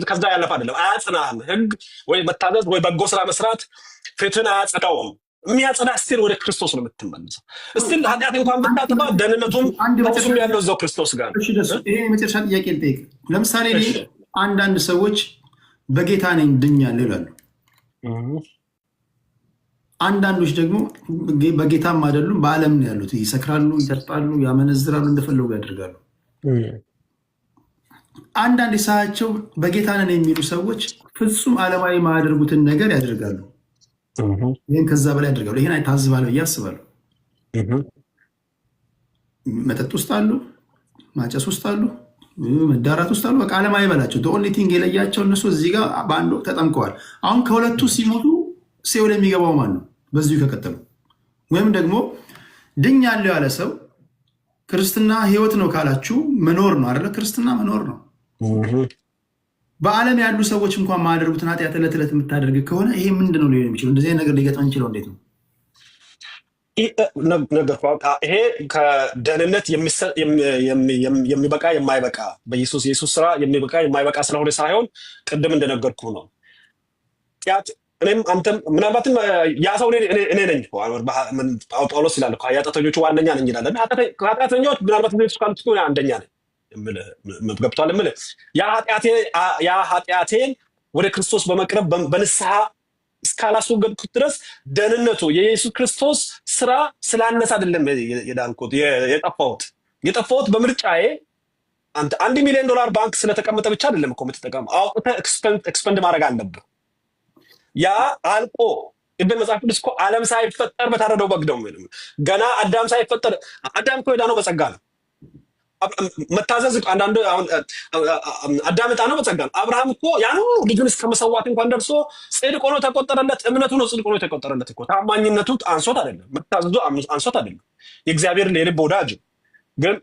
ከዛ ያለፈ አይደለም። አያጽናህም። ህግ ወይ መታዘዝ ወይ በጎ ስራ መስራት ፊትን አያጸዳውም። የሚያጸዳ ስቲል ወደ ክርስቶስ ነው የምትመለሰው። ስቲል ኃጢአት እንኳን ብታጥፋ ደህንነቱም ሱም ያለው እዛው ክርስቶስ ጋር ነው። ይሄ የመጨረሻ ጥያቄ ልጠይቅ። ለምሳሌ አንዳንድ ሰዎች በጌታ ነኝ ድኛለሁ ይላሉ። አንዳንዶች ደግሞ በጌታም አይደሉም፣ በዓለም ነው ያሉት። ይሰክራሉ፣ ይጠጣሉ፣ ያመነዝራሉ፣ እንደፈለጉ ያደርጋሉ። አንዳንድ የሳያቸው በጌታ ነን የሚሉ ሰዎች ፍጹም ዓለማዊ የማያደርጉትን ነገር ያደርጋሉ። ይህን ከዛ በላይ ያደርጋሉ። ይህን ታዝባለህ ብዬ አስባለሁ። መጠጥ ውስጥ አሉ፣ ማጨስ ውስጥ አሉ፣ መዳራት ውስጥ አሉ። በቃ ዓለማዊ በላቸው። ኦንሊ ቲንግ የለያቸው እነሱ እዚህ ጋር በአንድ ወቅት ተጠምቀዋል። አሁን ከሁለቱ ሲሞቱ ሲኦል የሚገባው ማን ነው? በዚሁ ከቀጠሉ ወይም ደግሞ ድኛለሁ ያለ ሰው ክርስትና ህይወት ነው ካላችሁ መኖር ነው አይደለ? ክርስትና መኖር ነው። በዓለም ያሉ ሰዎች እንኳን ማያደርጉትን ኃጢአት ዕለት ዕለት የምታደርግ ከሆነ ይሄ ምንድን ነው ሊሆን የሚችለው? እንደዚህ ነገር ሊገጥመን እንችለው እንዴት ነው? ይሄ ከደህንነት የሚበቃ የማይበቃ በኢየሱስ ስራ የሚበቃ የማይበቃ ስለሆነ ሳይሆን ቅድም እንደነገርኩ ነው። እኔም አንተም ምናልባትም ያ ሰው እኔ ነኝ። ጳውሎስ ይላል ኃጢአተኞቹ ዋነኛ ነኝ ይላል። ኃጢአተኞች ምናልባት ኢየሱስ ካሉት አንደኛ ነኝ ገብቷል። የምልህ ያ ኃጢአቴን ወደ ክርስቶስ በመቅረብ በንስሐ እስካላስወገድኩት ድረስ ደህንነቱ የኢየሱስ ክርስቶስ ስራ ስላነሰ አይደለም የዳንኩት የጠፋሁት በምርጫዬ። አንተ $1 ሚሊዮን ባንክ ስለተቀመጠ ብቻ አይደለም እኮ የምትጠቀመው። አውጥተህ ኤክስፐንድ ማድረግ አለብህ። ያ አልቆ ቅድም መጽሐፍ ቅዱስ እኮ ዓለም ሳይፈጠር በታረደው በግ ነው። ገና አዳም ሳይፈጠር አዳም እኮ የዳነው በጸጋ ነው። መታዘዝ አንዳንዱ አዳም የዳነው በጸጋ ነው። አብርሃም እኮ ያን ሁሉ ልጁን እስከ መሰዋት እንኳን ደርሶ ጽድቅ ሆኖ ተቆጠረለት። እምነቱ ነው ጽድቅ ሆኖ የተቆጠረለት እኮ። ታማኝነቱ አንሶት አይደለም፣ መታዘዙ አንሶት አይደለም። የእግዚአብሔር የልብ ወዳጅ ግን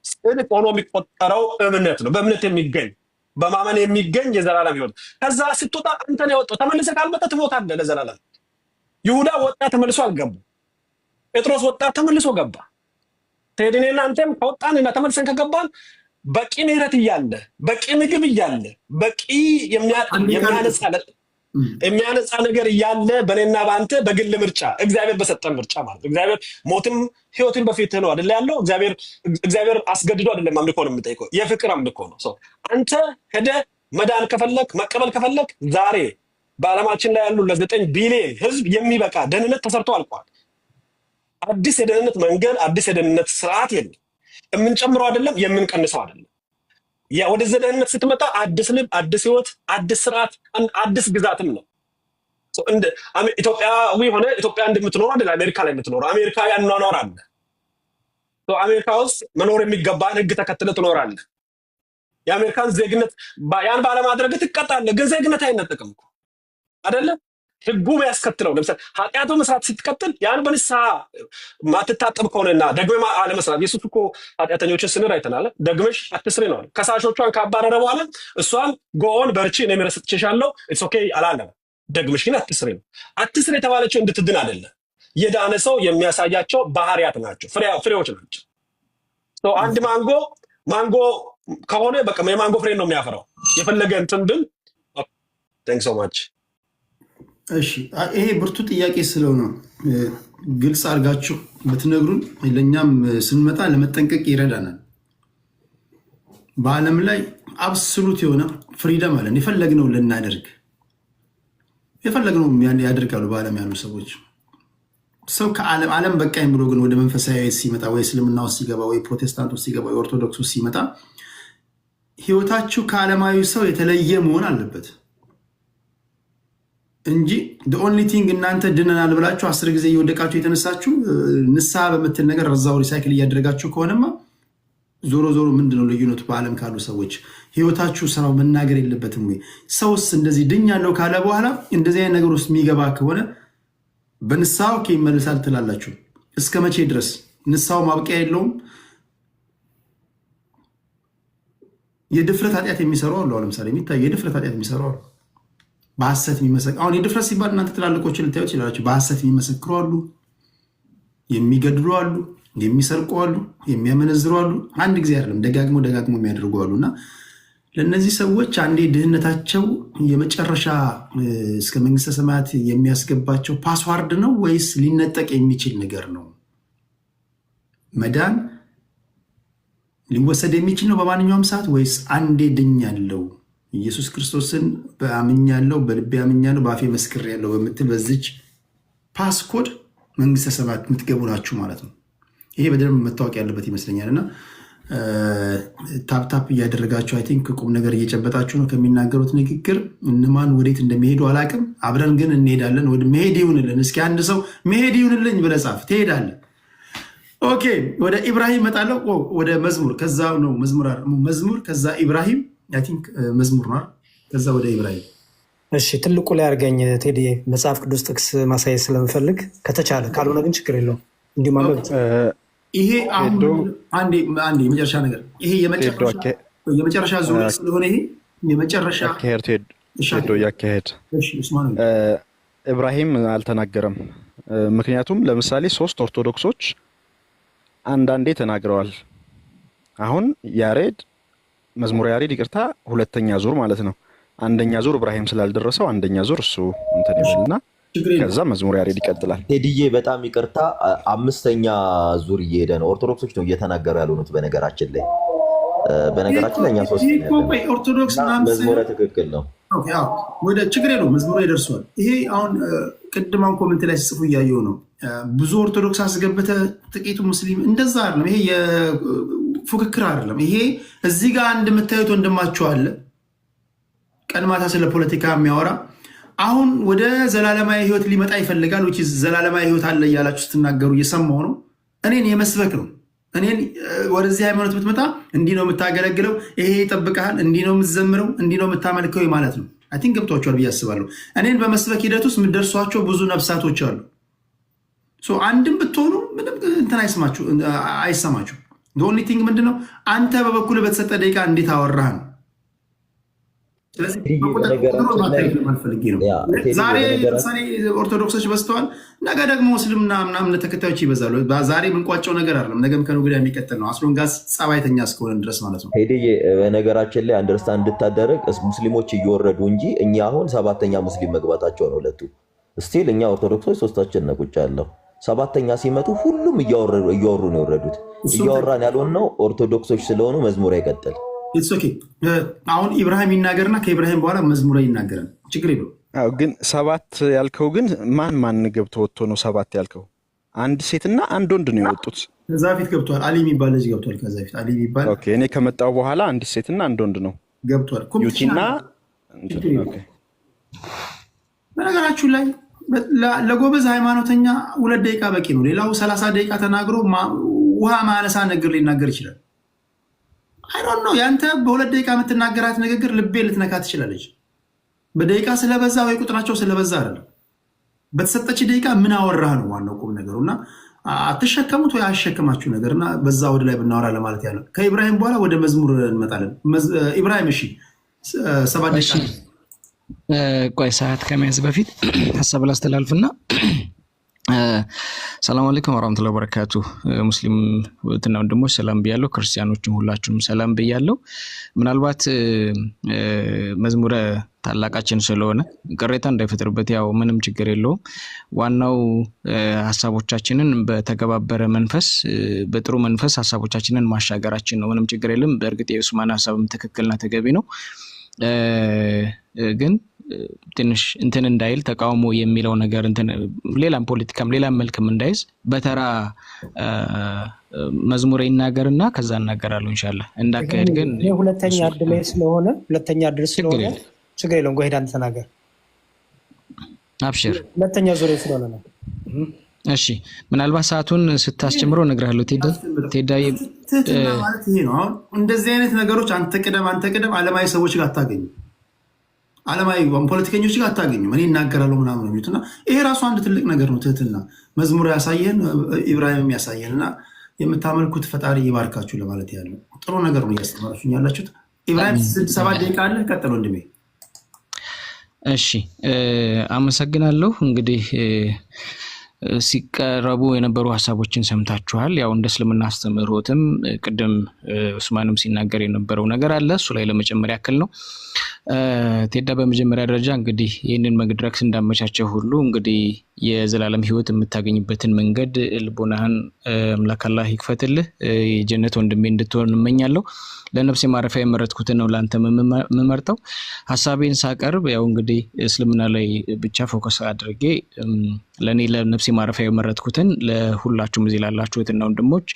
ጽድቅ ሆኖ የሚቆጠረው እምነት ነው። በእምነት የሚገኝ በማመን የሚገኝ የዘላለም ህይወት። ከዛ ስትወጣ አንተ ነው የወጣው። ተመልሰህ ካልመጣ ትሞታለህ ለዘላለም። ይሁዳ ወጣ ተመልሶ አልገባ። ጴጥሮስ ወጣ ተመልሶ ገባ። ቴድኔና አንተም ከወጣንና ተመልሰን ከገባን በቂ ምህረት እያለ በቂ ምግብ እያለ በቂ የሚያነጻ ነገር እያለ በእኔና በአንተ በግል ምርጫ እግዚአብሔር በሰጠን ምርጫ ማለት እግዚአብሔር ሞትም ህይወትን በፊትህ ነው አይደል ያለው። እግዚአብሔር አስገድዶ አይደለም አምልኮ ነው የምጠይቀው፣ የፍቅር አምልኮ ነው። አንተ ሄደህ መዳን ከፈለክ መቀበል ከፈለክ ዛሬ በዓለማችን ላይ ያሉ ለ9 ቢሊዮን ህዝብ የሚበቃ ደህንነት ተሰርቶ አልቋል። አዲስ የደህንነት መንገድ፣ አዲስ የደህንነት ስርዓት የለም። የምንጨምረው አይደለም፣ የምንቀንሰው አይደለም። ወደዚህ ደህንነት ስትመጣ አዲስ ልብ፣ አዲስ ህይወት፣ አዲስ ስርዓት፣ አዲስ ግዛትም ነው። ኢትዮጵያዊ ሆነ ኢትዮጵያ እንደምትኖረው አይደል አሜሪካ ላይ የምትኖረው። አሜሪካዊ አኗኗር አለ። አሜሪካ ውስጥ መኖር የሚገባን ህግ ተከትለህ ትኖራለህ። የአሜሪካን ዜግነት ያን ባለማድረግ ትቀጣለህ። ግን ዜግነት አይነጠቅም እኮ አይደለ? ህጉ ያስከትለው ለምሳሌ ኃጢአቱ መስራት ስትቀጥል ያን በንስሐ ማትታጠብ ከሆነና ደግመህ አለመስራት። ኢየሱስ እኮ ኃጢአተኞችን ስንር አይተናል። ደግመሽ አትስሪ ነው። ከሳሾቿን ካባረረ በኋላ እሷን ጎን በርቺ እኔ ምሕረት ሰጥቼሻለሁ ኢትስ ኦኬ አላለም። ደግመሽ ግን አትስሪ ነው። አትስሪ የተባለችው እንድትድን አይደለም። የዳነ ሰው የሚያሳያቸው ባህሪያት ናቸው፣ ፍሬዎች ናቸው። አንድ ማንጎ ከሆነ በቃ የማንጎ ፍሬ ነው የሚያፈራው። የፈለገ እንትን ብል ቴንክስ ሶ ማች። እሺ ይሄ ብርቱ ጥያቄ ስለሆነ ግልጽ አድርጋችሁ ብትነግሩን ለእኛም ስንመጣ ለመጠንቀቅ ይረዳናል። በዓለም ላይ አብሶሉት የሆነ ፍሪደም አለን። የፈለግነው ልናደርግ የፈለግነው ያደርጋሉ በዓለም ያሉ ሰዎች። ሰው ከዓለም በቃኝ ብሎ ግን ወደ መንፈሳዊ ሲመጣ ወይ እስልምና ውስጥ ሲገባ ወይ ፕሮቴስታንት ውስጥ ሲገባ ወይ ኦርቶዶክስ ውስጥ ሲመጣ ህይወታችሁ ከዓለማዊ ሰው የተለየ መሆን አለበት እንጂ ኦንሊ ቲንግ እናንተ ድነናል ብላችሁ 10 ጊዜ እየወደቃችሁ የተነሳችሁ ንስሐ በምትል ነገር ረዛው ሪሳይክል እያደረጋችሁ ከሆነማ ዞሮ ምንድነው ልዩነቱ? በዓለም ካሉ ሰዎች ህይወታችሁ ስራው መናገር የለበትም ወይ? ሰውስ እንደዚህ ድኛለሁ ካለ በኋላ እንደዚህ አይነት ነገር ውስጥ የሚገባ ከሆነ በንስሐው ይመለሳል ትላላችሁ? እስከ መቼ ድረስ? ንስሐው ማብቂያ የለውም። የድፍረት ኃጢአት የሚሰሩ አሉ። ለምሳሌ የሚታይ የድፍረት ኃጢአት የሚሰሩ አሉ። በሐሰት የሚመሰክሩ አሁን የድፍረት ሲባል እናንተ ትላልቆችን ልታዩት ይችላላችሁ። በሐሰት የሚመሰክሩ አሉ፣ የሚገድሉ አሉ፣ የሚሰርቁ አሉ፣ የሚያመነዝሩ አሉ። አንድ ጊዜ አይደለም ደጋግሞ የሚያደርጉ አሉ። እና ለእነዚህ ሰዎች አንዴ ድህነታቸው የመጨረሻ እስከ መንግስተ ሰማያት የሚያስገባቸው ፓስዋርድ ነው ወይስ ሊነጠቅ የሚችል ነገር ነው? መዳን ሊወሰድ የሚችል ነው በማንኛውም ሰዓት ወይስ አንዴ ድኛለሁ ኢየሱስ ክርስቶስን በአምኛለሁ በልቤ አምኛለሁ በአፌ መስክሬያለሁ በምትል በዚች ፓስኮድ መንግስተ ሰማያት የምትገቡ ናችሁ ማለት ነው? ይሄ በደንብ መታወቅ ያለበት ይመስለኛል። እና ታፕታፕ እያደረጋችሁ አይ ቲንክ ቁም ነገር እየጨበጣችሁ ነው ከሚናገሩት ንግግር። እነማን ወዴት እንደሚሄዱ አላቅም። አብረን ግን እንሄዳለን። ወደ መሄድ ይሁንልን። እስኪ አንድ ሰው መሄድ ይሁንልኝ ብለህ ጻፍ፣ ትሄዳለህ። ኦኬ፣ ወደ ኢብራሂም እመጣለሁ። ወደ መዝሙር፣ ከዛ ነው መዝሙር፣ ከዛ ኢብራሂም አይ ቲንክ መዝሙር ነው፣ ከዛ ወደ ኢብራሂም። እሺ፣ ትልቁ ላይ አድርገኝ ቴዲ። መጽሐፍ ቅዱስ ጥቅስ ማሳየት ስለምፈልግ ከተቻለ፣ ካልሆነ ግን ችግር የለውም እንዲሁ ማንበብ። ይሄ አሁን አንዴ የመጨረሻ ነገር፣ ይሄ የመጨረሻ ዙሪያ ስለሆነ ይሄ የመጨረሻ ያካሄድ ኢብራሂም አልተናገረም። ምክንያቱም ለምሳሌ 3 ኦርቶዶክሶች አንዳንዴ ተናግረዋል። አሁን ያሬድ መዝሙረ ያሬድ ይቅርታ፣ ሁለተኛ ዙር ማለት ነው። አንደኛ ዙር ኢብራሂም ስላልደረሰው አንደኛ ዙር እሱ እንትን ይልና ከዛ መዝሙረ ያሬድ ይቀጥላል። ቴዲዬ በጣም ይቅርታ፣ 5ኛ ዙር እየሄደ ነው። ኦርቶዶክሶች ነው እየተናገሩ ያሉት። በነገራችን ላይ እኛ 3 ኦርቶዶክስ መዝሙረ ትክክል ነው። ወደ ችግር የለውም። መዝሙረ ይደርሷል። ይሄ አሁን ቅድማን ኮሜንት ላይ ሲጽፉ እያየው ነው። ብዙ ኦርቶዶክስ አስገብተ ጥቂቱ ሙስሊም፣ እንደዛ አይደለም። ይሄ የፉክክር አይደለም። ይሄ እዚህ ጋር አንድ የምታዩት ወንድማችሁ አለ፣ ቀን ማታ ስለ ፖለቲካ የሚያወራ አሁን ወደ ዘላለማዊ ህይወት ሊመጣ ይፈልጋል። ዘላለማዊ ህይወት አለ እያላችሁ ስትናገሩ እየሰማሁ ነው። እኔን የመስበክ ነው። እኔን ወደዚህ ሃይማኖት ብትመጣ እንዲህ ነው የምታገለግለው፣ ይሄ ይጠብቀሃል፣ እንዲህ ነው የምትዘምረው፣ እንዲህ ነው የምታመልከው ማለት ነው። አይ ቲንክ ገብቷቸዋል ብዬ አስባለሁ። እኔን በመስበክ ሂደት ውስጥ የምትደርሷቸው ብዙ ነፍሳቶች አሉ። አንድም ብትሆኑ ምንም እንትን አይሰማችሁ። ኦንሊ ቲንግ ምንድነው አንተ በበኩል በተሰጠ ደቂቃ እንዴት አወራህ ነው። ዛሬ ለምሳሌ ኦርቶዶክሶች በዝተዋል፣ ነገ ደግሞ ሙስሊምና ምናምን ተከታዮች ይበዛሉ። ዛሬ የምንቋጨው ነገር አይደለም፣ ነገም ከነገ ወዲያ የሚቀጥል ነው። አስሎንጋስ ጸባይተኛ እስከሆነ ድረስ ማለት ነው። ሄድዬ በነገራችን ላይ አንደርስታንድ እንድታደረግ ሙስሊሞች እየወረዱ እንጂ እኛ አሁን 7ኛ ሙስሊም መግባታቸው ነው ሁለቱ። ስቲል እኛ ኦርቶዶክሶች 3ታችን ነቁጭ ያለው 7ኛ ሲመጡ ሁሉም እያወሩ ነው የወረዱት። እያወራን ያልሆነው ኦርቶዶክሶች ስለሆኑ መዝሙር አይቀጥል። አሁን ኢብራሂም ይናገርና ከኢብራሂም በኋላ መዝሙረ ይናገራል። ችግር የለውም። ግን 7 ያልከው ግን ማን ገብቶ ወጥቶ ነው 7 ያልከው? አንድ ሴትና አንድ ወንድ ነው የወጡት። ከዛ ፊት ገብቷል። አሊ የሚባል ልጅ ገብቷል። ከዛ ፊት አሊ የሚባል እኔ ከመጣው በኋላ አንድ ሴትና አንድ ወንድ ነው ገብቷል። ዩቲና በነገራችሁ ላይ ለጎበዝ ሃይማኖተኛ 2 ደቂቃ በቂ ነው። ሌላው 30 ደቂቃ ተናግሮ ውሃ ማለሳ ነገር ሊናገር ይችላል። አይዶን ነው ያንተ በ2 ደቂቃ የምትናገራት ንግግር ልቤ ልትነካ ትችላለች። በደቂቃ ስለበዛ ወይ ቁጥራቸው ስለበዛ አይደለም። በተሰጠች ደቂቃ ምን አወራህ ነው ዋናው ቁም ነገሩ። እና አትሸከሙት ወይ አሸከማችሁ ነገርና በዛ ወደ ላይ ብናወራ ለማለት ያለው። ከኢብራሂም በኋላ ወደ መዝሙር እንመጣለን። ኢብራሂም እሺ፣ 7 ደቂቃ ቆይ ሰዓት ከመያዝ በፊት ሀሳብ ላስተላልፍና ሰላም አለይኩም ወራህመቱላሂ ወበረካቱ። ሙስሊም እህትና ወንድሞች ሰላም ብያለሁ። ክርስቲያኖችም ሁላችሁም ሰላም ብያለሁ። ምናልባት መዝሙረ ታላቃችን ስለሆነ ቅሬታ እንዳይፈጥርበት ያው ምንም ችግር የለውም። ዋናው ሀሳቦቻችንን በተገባበረ መንፈስ በጥሩ መንፈስ ሀሳቦቻችንን ማሻገራችን ነው። ምንም ችግር የለም። በእርግጥ የኡስማን ሀሳብም ትክክልና ተገቢ ነው። ግን ትንሽ እንትን እንዳይል ተቃውሞ የሚለው ነገር እንትን ሌላም ፖለቲካም ሌላም መልክም እንዳይዝ በተራ መዝሙር ይናገርና ከዛ እናገራለሁ ኢንሻአላህ። እንዳካሄድ ግን ሁለተኛ እድል ስለሆነ ችግር የለውም። ጎሄድ አንተ ተናገር። አብሽር። ሁለተኛ ዙሪያ ስለሆነ ነው። እሺ፣ ምናልባት ሰዓቱን ስታስጀምረው እነግርሃለሁ። ቴዳዬ ትህትና ማለት ይሄ ነው። አሁን እንደዚህ አይነት ነገሮች አንተ ቅደም ዓለማዊ ሰዎች ጋር አታገኙም። ዓለማዊ ፖለቲከኞች ጋር አታገኙም። እኔ እናገራለሁ ምናምን የሚሉት እና ይሄ ራሱ አንድ ትልቅ ነገር ነው። ትህትና መዝሙር ያሳየን፣ ኢብራሂም ያሳየን እና የምታመልኩት ፈጣሪ ይባርካችሁ ለማለት ያለው ጥሩ ነገር ነው እያስተማራችሁ ያላችሁት። ኢብራሂም 7 ደቂቃ አለ። ቀጥሎ ወንድሜ። እሺ፣ አመሰግናለሁ። እንግዲህ ሲቀረቡ የነበሩ ሀሳቦችን ሰምታችኋል። ያው እንደ እስልምና አስተምህሮትም ቅድም ኡስማንም ሲናገር የነበረው ነገር አለ። እሱ ላይ ለመጨመር ያክል ነው። ቴዳ በመጀመሪያ ደረጃ እንግዲህ ይህንን መድረክ እንዳመቻቸው ሁሉ እንግዲህ የዘላለም ህይወት የምታገኝበትን መንገድ ልቦናህን አምላክ አላህ ይክፈትልህ። የጀነት ወንድሜ እንድትሆን እመኛለሁ። ለነፍሴ ማረፊያ የመረጥኩትን ነው ለአንተ የምመርጠው። ሀሳቤን ሳቀርብ ያው እንግዲህ እስልምና ላይ ብቻ ፎከስ አድርጌ ለእኔ ለነፍሴ ማረፊያ የመረጥኩትን ለሁላችሁም እዚህ ላላችሁ እህትና ወንድሞች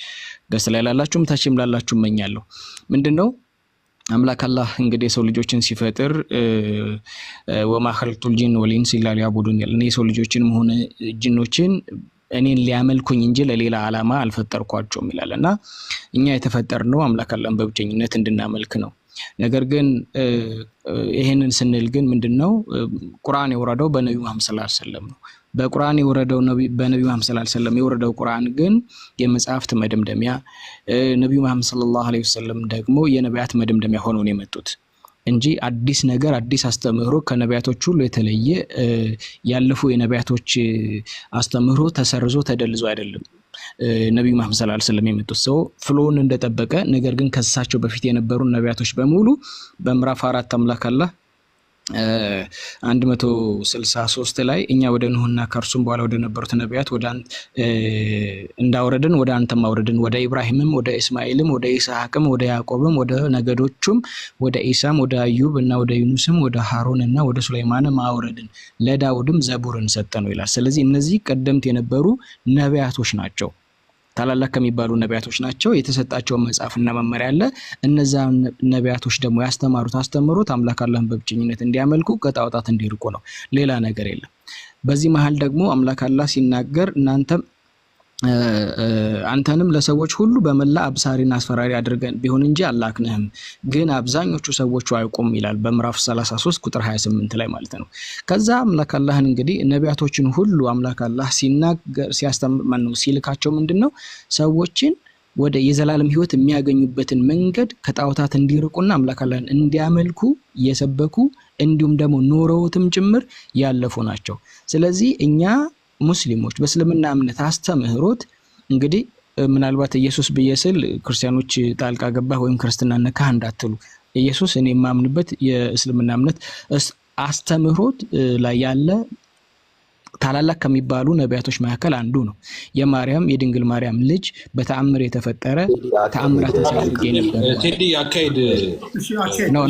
ገስ ላይ ላላችሁም ታችም ላላችሁ እመኛለሁ። ምንድነው አምላክ አላህ እንግዲህ የሰው ልጆችን ሲፈጥር ወማ ኸለቅቱል ጂነ ወልኢንሰ ኢላ ሊያዕቡዱን ያለ እኔ የሰው ልጆችንም ሆነ ጂኖችን እኔን ሊያመልኩኝ እንጂ ለሌላ ዓላማ አልፈጠርኳቸውም ይላል እና እኛ የተፈጠርነው አምላክ አላህን በብቸኝነት እንድናመልክ ነው። ነገር ግን ይሄንን ስንል ግን ምንድነው ቁርአን የወረደው በነብዩ መሐመድ ሰለላሁ ዐለይሂ ወሰለም ነው። በቁርአን የወረደው በነብዩ መሐመድ ሰለላሁ ዐለይሂ ወሰለም የወረደው ቁርአን ግን የመጽሐፍት መደምደሚያ፣ ነብዩ መሐመድ ሰለላሁ ዐለይሂ ወሰለም ደግሞ የነቢያት መደምደሚያ ሆነው ነው የመጡት እንጂ አዲስ ነገር አዲስ አስተምህሮ ከነቢያቶች ሁሉ የተለየ ያለፉ የነቢያቶች አስተምህሮ ተሰርዞ ተደልዞ አይደለም ነብዩ መሐመድ ሰለላሁ ዐለይሂ ወሰለም የመጡት። ሰው ፍሎውን እንደጠበቀ ነገር ግን ከሳቸው በፊት የነበሩ ነቢያቶች በሙሉ በምዕራፍ 4 አምላክ አላህ 163 ላይ እኛ ወደ ኑህና ከርሱም በኋላ ወደ ነበሩት ነቢያት ወደ እንዳወረድን ወደ አንተም አወረድን፣ ወደ ኢብራሂምም ወደ እስማኤልም ወደ ኢስሐቅም ወደ ያዕቆብም ወደ ነገዶቹም ወደ ኢሳም ወደ አዩብ እና ወደ ዩኑስም ወደ ሃሮን እና ወደ ሱለይማንም አወረድን፣ ለዳውድም ዘቡርን ሰጠነው ይላል። ስለዚህ እነዚህ ቀደምት የነበሩ ነቢያቶች ናቸው። ታላላቅ ከሚባሉ ነቢያቶች ናቸው። የተሰጣቸው መጽሐፍና መመሪያ አለ። እነዛ ነቢያቶች ደግሞ ያስተማሩት አስተምሮት አምላክ አላህን በብቸኝነት እንዲያመልኩ ከጣዖታት እንዲርቁ ነው። ሌላ ነገር የለም። በዚህ መሃል ደግሞ አምላክ አላህ ሲናገር አንተንም ለሰዎች ሁሉ በመላ አብሳሪና አስፈራሪ አድርገን ቢሆን እንጂ አላክንህም፣ ግን አብዛኞቹ ሰዎች አያውቁም ይላል በምዕራፍ 33 ቁጥር 28 ላይ ማለት ነው። ከዛ አምላክ አላህን እንግዲህ ነቢያቶችን ሁሉ አምላክ አላህ ሲናገር ሲያስተምር ሲልካቸው ምንድነው ሰዎችን ወደ የዘላለም ህይወት የሚያገኙበትን መንገድ ከጣዖታት እንዲርቁና አምላክ አላህን እንዲያመልኩ የሰበኩ እንዲሁም ደግሞ ኖረውትም ጭምር ያለፉ ናቸው። ስለዚህ እኛ ሙስሊሞች በእስልምና እምነት አስተምህሮት እንግዲህ ምናልባት ኢየሱስ በየስል ክርስቲያኖች ጣልቃ ገባህ ወይም ክርስትና ነካህ እንዳትሉ፣ ኢየሱስ እኔ የማምንበት የእስልምና እምነት አስተምህሮት ላይ ያለ ታላላቅ ከሚባሉ ነቢያቶች መካከል አንዱ ነው። የድንግል ማርያም ልጅ በተአምር የተፈጠረ ተአምራትን ሲያደርግ የነበረ ቴዲ አካሄድ ነው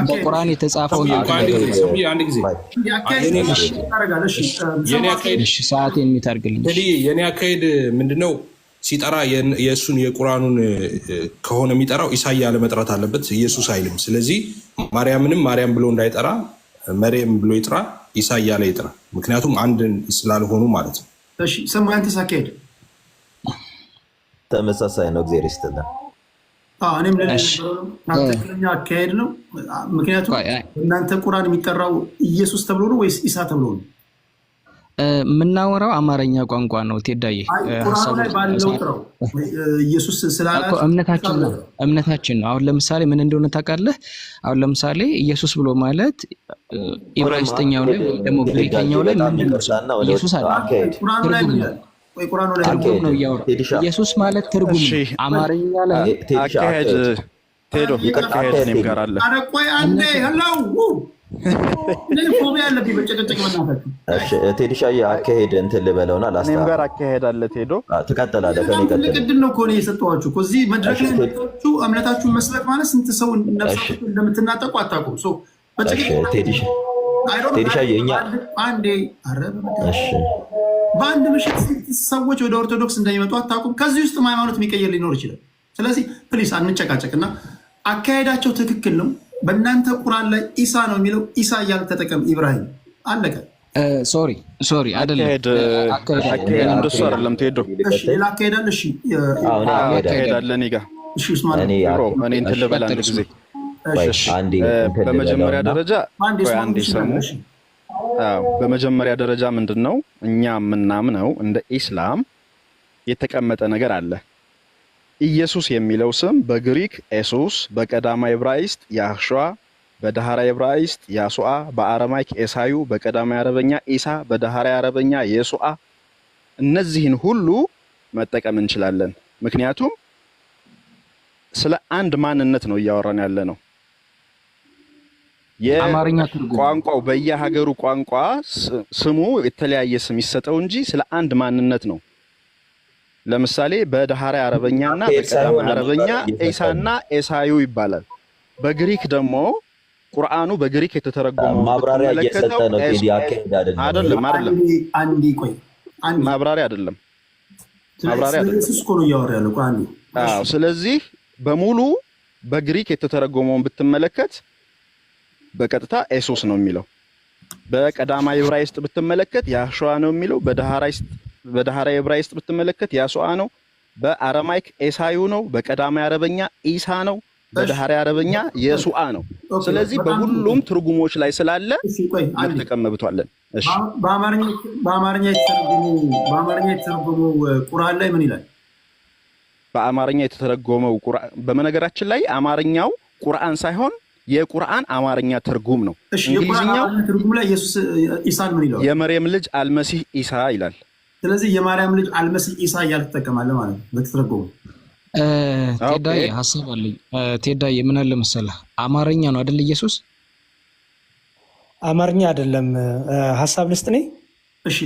በቁርአን የተጻፈው ሰዓት የሚታርግልኝ የኔ አካሄድ ምንድነው? ሲጠራ የእሱን የቁርአኑን ከሆነ የሚጠራው ኢሳያ ለመጥራት አለበት፣ ኢየሱስ አይልም። ስለዚህ ማርያምንም ማርያም ብሎ እንዳይጠራ መርየም ብሎ ይጥራ፣ ኢሳያ ላይ ይጥራ። ምክንያቱም አንድ ስላልሆኑ ማለት ነው። እሺ ሰማያን ተሳካሄድ ተመሳሳይ ነው። እግዚአብሔር ይስጥልን። እኔም ለትክክለኛ አካሄድ ነው። ምክንያቱም እናንተ ቁርአን የሚጠራው ኢየሱስ ተብሎ ነው ወይስ ኢሳ ተብሎ ነው? የምናወራው አማርኛ ቋንቋ ነው። ቴዳዬ ኢየሱስ ስላላችሁ እምነታችን ነው። አሁን ለምሳሌ ምን እንደሆነ ታውቃለህ? አሁን ለምሳሌ ኢየሱስ ብሎ ማለት ኢብራይስጥኛው ላይ ወይ ደግሞ ግሪክኛው ላይ ምንድን ነው? ኢየሱስ አለ ትርጉም ነው እያወራ። ኢየሱስ ማለት ትርጉም አማርኛ ላይ አካሄድ ቴዶ አካሄድ እኔም ጋር አለ። ኧረ ቆይ አንዴ ሄለው ቴዲሻዬ አካሄድ እንትን ልበለውና እኔም ጋር አካሄድ አለ። ቴዶ ትቀጥላለህ። ከእኔ ቀጥል። ቅድም ነው እኮ እኔ የሰጠኋችሁ እኮ እዚህ መድረክ ላይ መጥታችሁ እምነታችሁን መስበክ ማለት ስንት ሰው ነፍሳችሁ እንደምትናጠቁ አታውቁም። ቴዲሻዬ እኛ በአንድ ምሽት ሰዎች ወደ ኦርቶዶክስ እንደሚመጡ አታውቁም። ከዚህ ውስጥ ሃይማኖት የሚቀየር ሊኖር ይችላል። ስለዚህ ፕሊስ አንጨቃጨቅና አካሄዳቸው ትክክል ነው። በእናንተ ቁርአን ላይ ኢሳ ነው የሚለው ኢሳ እያልክ ተጠቀም። ኢብራሂም አለቀ። ሶሪ አይደለም፣ አካሄድ እንደሱ አይደለም። ቴዶ ሌላ አካሄድ አለ። እሺ አካሄድ አለ እኔ ጋር። እኔ እንትን ልበል አንድ ጊዜ። በመጀመሪያ ደረጃ አንዴ ሰሙ። በመጀመሪያ ደረጃ ምንድን ነው እኛ የምናምነው እንደ ኢስላም የተቀመጠ ነገር አለ። ኢየሱስ የሚለው ስም በግሪክ ኤሱስ፣ በቀዳማይ ዕብራይስጥ ያህሹዋ፣ በዳህራይ ዕብራይስጥ ያሱአ፣ በአረማይክ ኤሳዩ፣ በቀዳማይ አረበኛ ኢሳ፣ በዳህራይ አረበኛ የሱአ፣ እነዚህን ሁሉ መጠቀም እንችላለን። ምክንያቱም ስለ አንድ ማንነት ነው እያወራን ያለ ነው። አማርኛ ትርጉም የቋንቋው በየሀገሩ ቋንቋ ስሙ የተለያየ ስም ይሰጠው እንጂ ስለ አንድ ማንነት ነው። ለምሳሌ በዳህራይ አረበኛና በቀዳማይ አረበኛ ኢሳና ኤሳዩ ይባላል። በግሪክ ደግሞ ቁርአኑ በግሪክ የተተረጎመው ማብራሪያ እየሰጠ ነው። አይደለም አንዲ ቆይ አንዲ ማብራሪያ አይደለም። ማብራሪያ አይደለም። ኢየሱስ እኮ ነው እያወራ ያለው ቁርአን። አዎ፣ ስለዚህ በሙሉ በግሪክ የተተረጎመውን ብትመለከት በቀጥታ ኤሶስ ነው የሚለው። በቀዳማይ ዕብራይስጥ ብትመለከት ያሾዋ ነው የሚለው። በዳህራይ ዕብራይስጥ ብትመለከት ያሶአ ነው። በአረማይክ ኤሳዩ ነው። በቀዳማይ አረበኛ ኢሳ ነው። በዳህራይ አረበኛ የሱአ ነው። ስለዚህ በሁሉም ትርጉሞች ላይ ስላለ ተቀመብቷለን። እሺ በአማርኛ የተተረጎመው ቁርአን ላይ ምን ይላል? በአማርኛ የተተረጎመው ቁርአን በመነገራችን ላይ አማርኛው ቁርአን ሳይሆን የቁርአን አማርኛ ትርጉም ነው። እንግሊዝኛው ትርጉም ላይ ኢየሱስ ኢሳን ምን ይላል? የመርየም ልጅ አልመሲህ ኢሳ ይላል። ስለዚህ የማርያም ልጅ አልመሲህ ኢሳ እያልክ ትጠቀማለህ ማለት ነው በተተረጎመው። ቴዳዬ ሀሳብ አለኝ። ቴዳዬ ምን አለ መሰለህ፣ አማርኛ ነው አይደል? ኢየሱስ አማርኛ አይደለም። ሀሳብ ልስጥ ነኝ። እሺ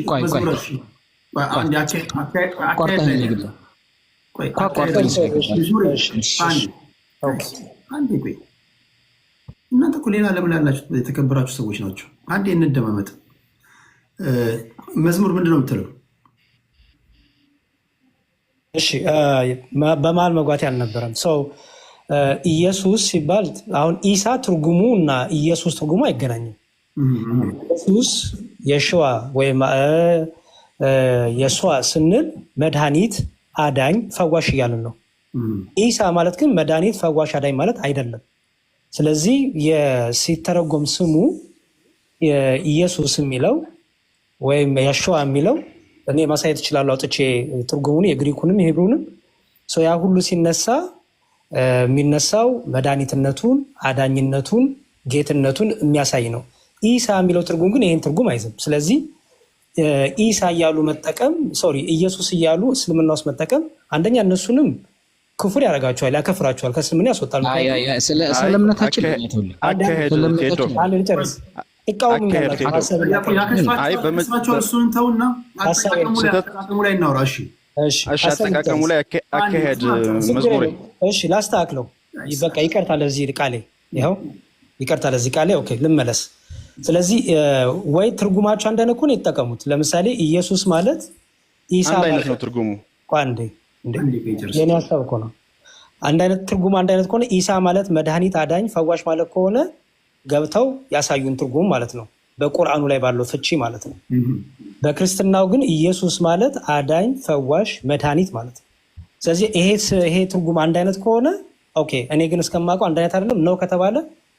እናንተ እኮ ሌላ ለምን ያላችሁ የተከበራችሁ ሰዎች ናቸው። አንዴ እንደማመጥ መዝሙር ምንድን ነው የምትለው? እሺ በመሀል መግባት አልነበረም። ሰው ኢየሱስ ሲባል አሁን ኢሳ ትርጉሙ እና ኢየሱስ ትርጉሙ አይገናኝም። ኢየሱስ የሸዋ ወይም የሸዋ ስንል መድኃኒት፣ አዳኝ፣ ፈዋሽ እያልን ነው። ኢሳ ማለት ግን መድኃኒት፣ ፈዋሽ፣ አዳኝ ማለት አይደለም። ስለዚህ ሲተረጎም ስሙ ኢየሱስ የሚለው ወይም የሸዋ የሚለው እኔ ማሳየት እችላለሁ አውጥቼ ትርጉሙን የግሪኩንም የሂብሩንም። ያ ሁሉ ሲነሳ የሚነሳው መድኃኒትነቱን፣ አዳኝነቱን፣ ጌትነቱን የሚያሳይ ነው። ኢሳ የሚለው ትርጉም ግን ይህን ትርጉም አይዝም። ስለዚህ ኢሳ እያሉ መጠቀም ኢየሱስ እያሉ እስልምና ውስጥ መጠቀም አንደኛ እነሱንም ክፉር ያደርጋቸዋል፣ ያከፍራቸዋል፣ ከእስልምና ያስወጣል። ስለእምነታችን አጠቃቀሙ ላይ አካሄድ መዝሙሬ ላስተካክለው። በቃ ይቀርታ ለዚህ ቃሌ ይኸው ይቀርታ ለዚህ ቃሌ። ኦኬ ልመለስ። ስለዚህ ወይ ትርጉማቸው አንድ አይነት ከሆነ ይጠቀሙት። ለምሳሌ ኢየሱስ ማለት ኢሳ አንድ አይነት ነው ትርጉሙ። የኔ ሀሳብ እኮ ነው። አንድ አይነት ትርጉም አንድ አይነት ከሆነ ኢሳ ማለት መድኃኒት፣ አዳኝ፣ ፈዋሽ ማለት ከሆነ ገብተው ያሳዩን ትርጉም ማለት ነው፣ በቁርአኑ ላይ ባለው ፍቺ ማለት ነው። በክርስትናው ግን ኢየሱስ ማለት አዳኝ፣ ፈዋሽ፣ መድኃኒት ማለት ነው። ስለዚህ ይሄ ትርጉም አንድ አይነት ከሆነ ኦኬ። እኔ ግን እስከማውቀው አንድ አይነት አይደለም ነው ከተባለ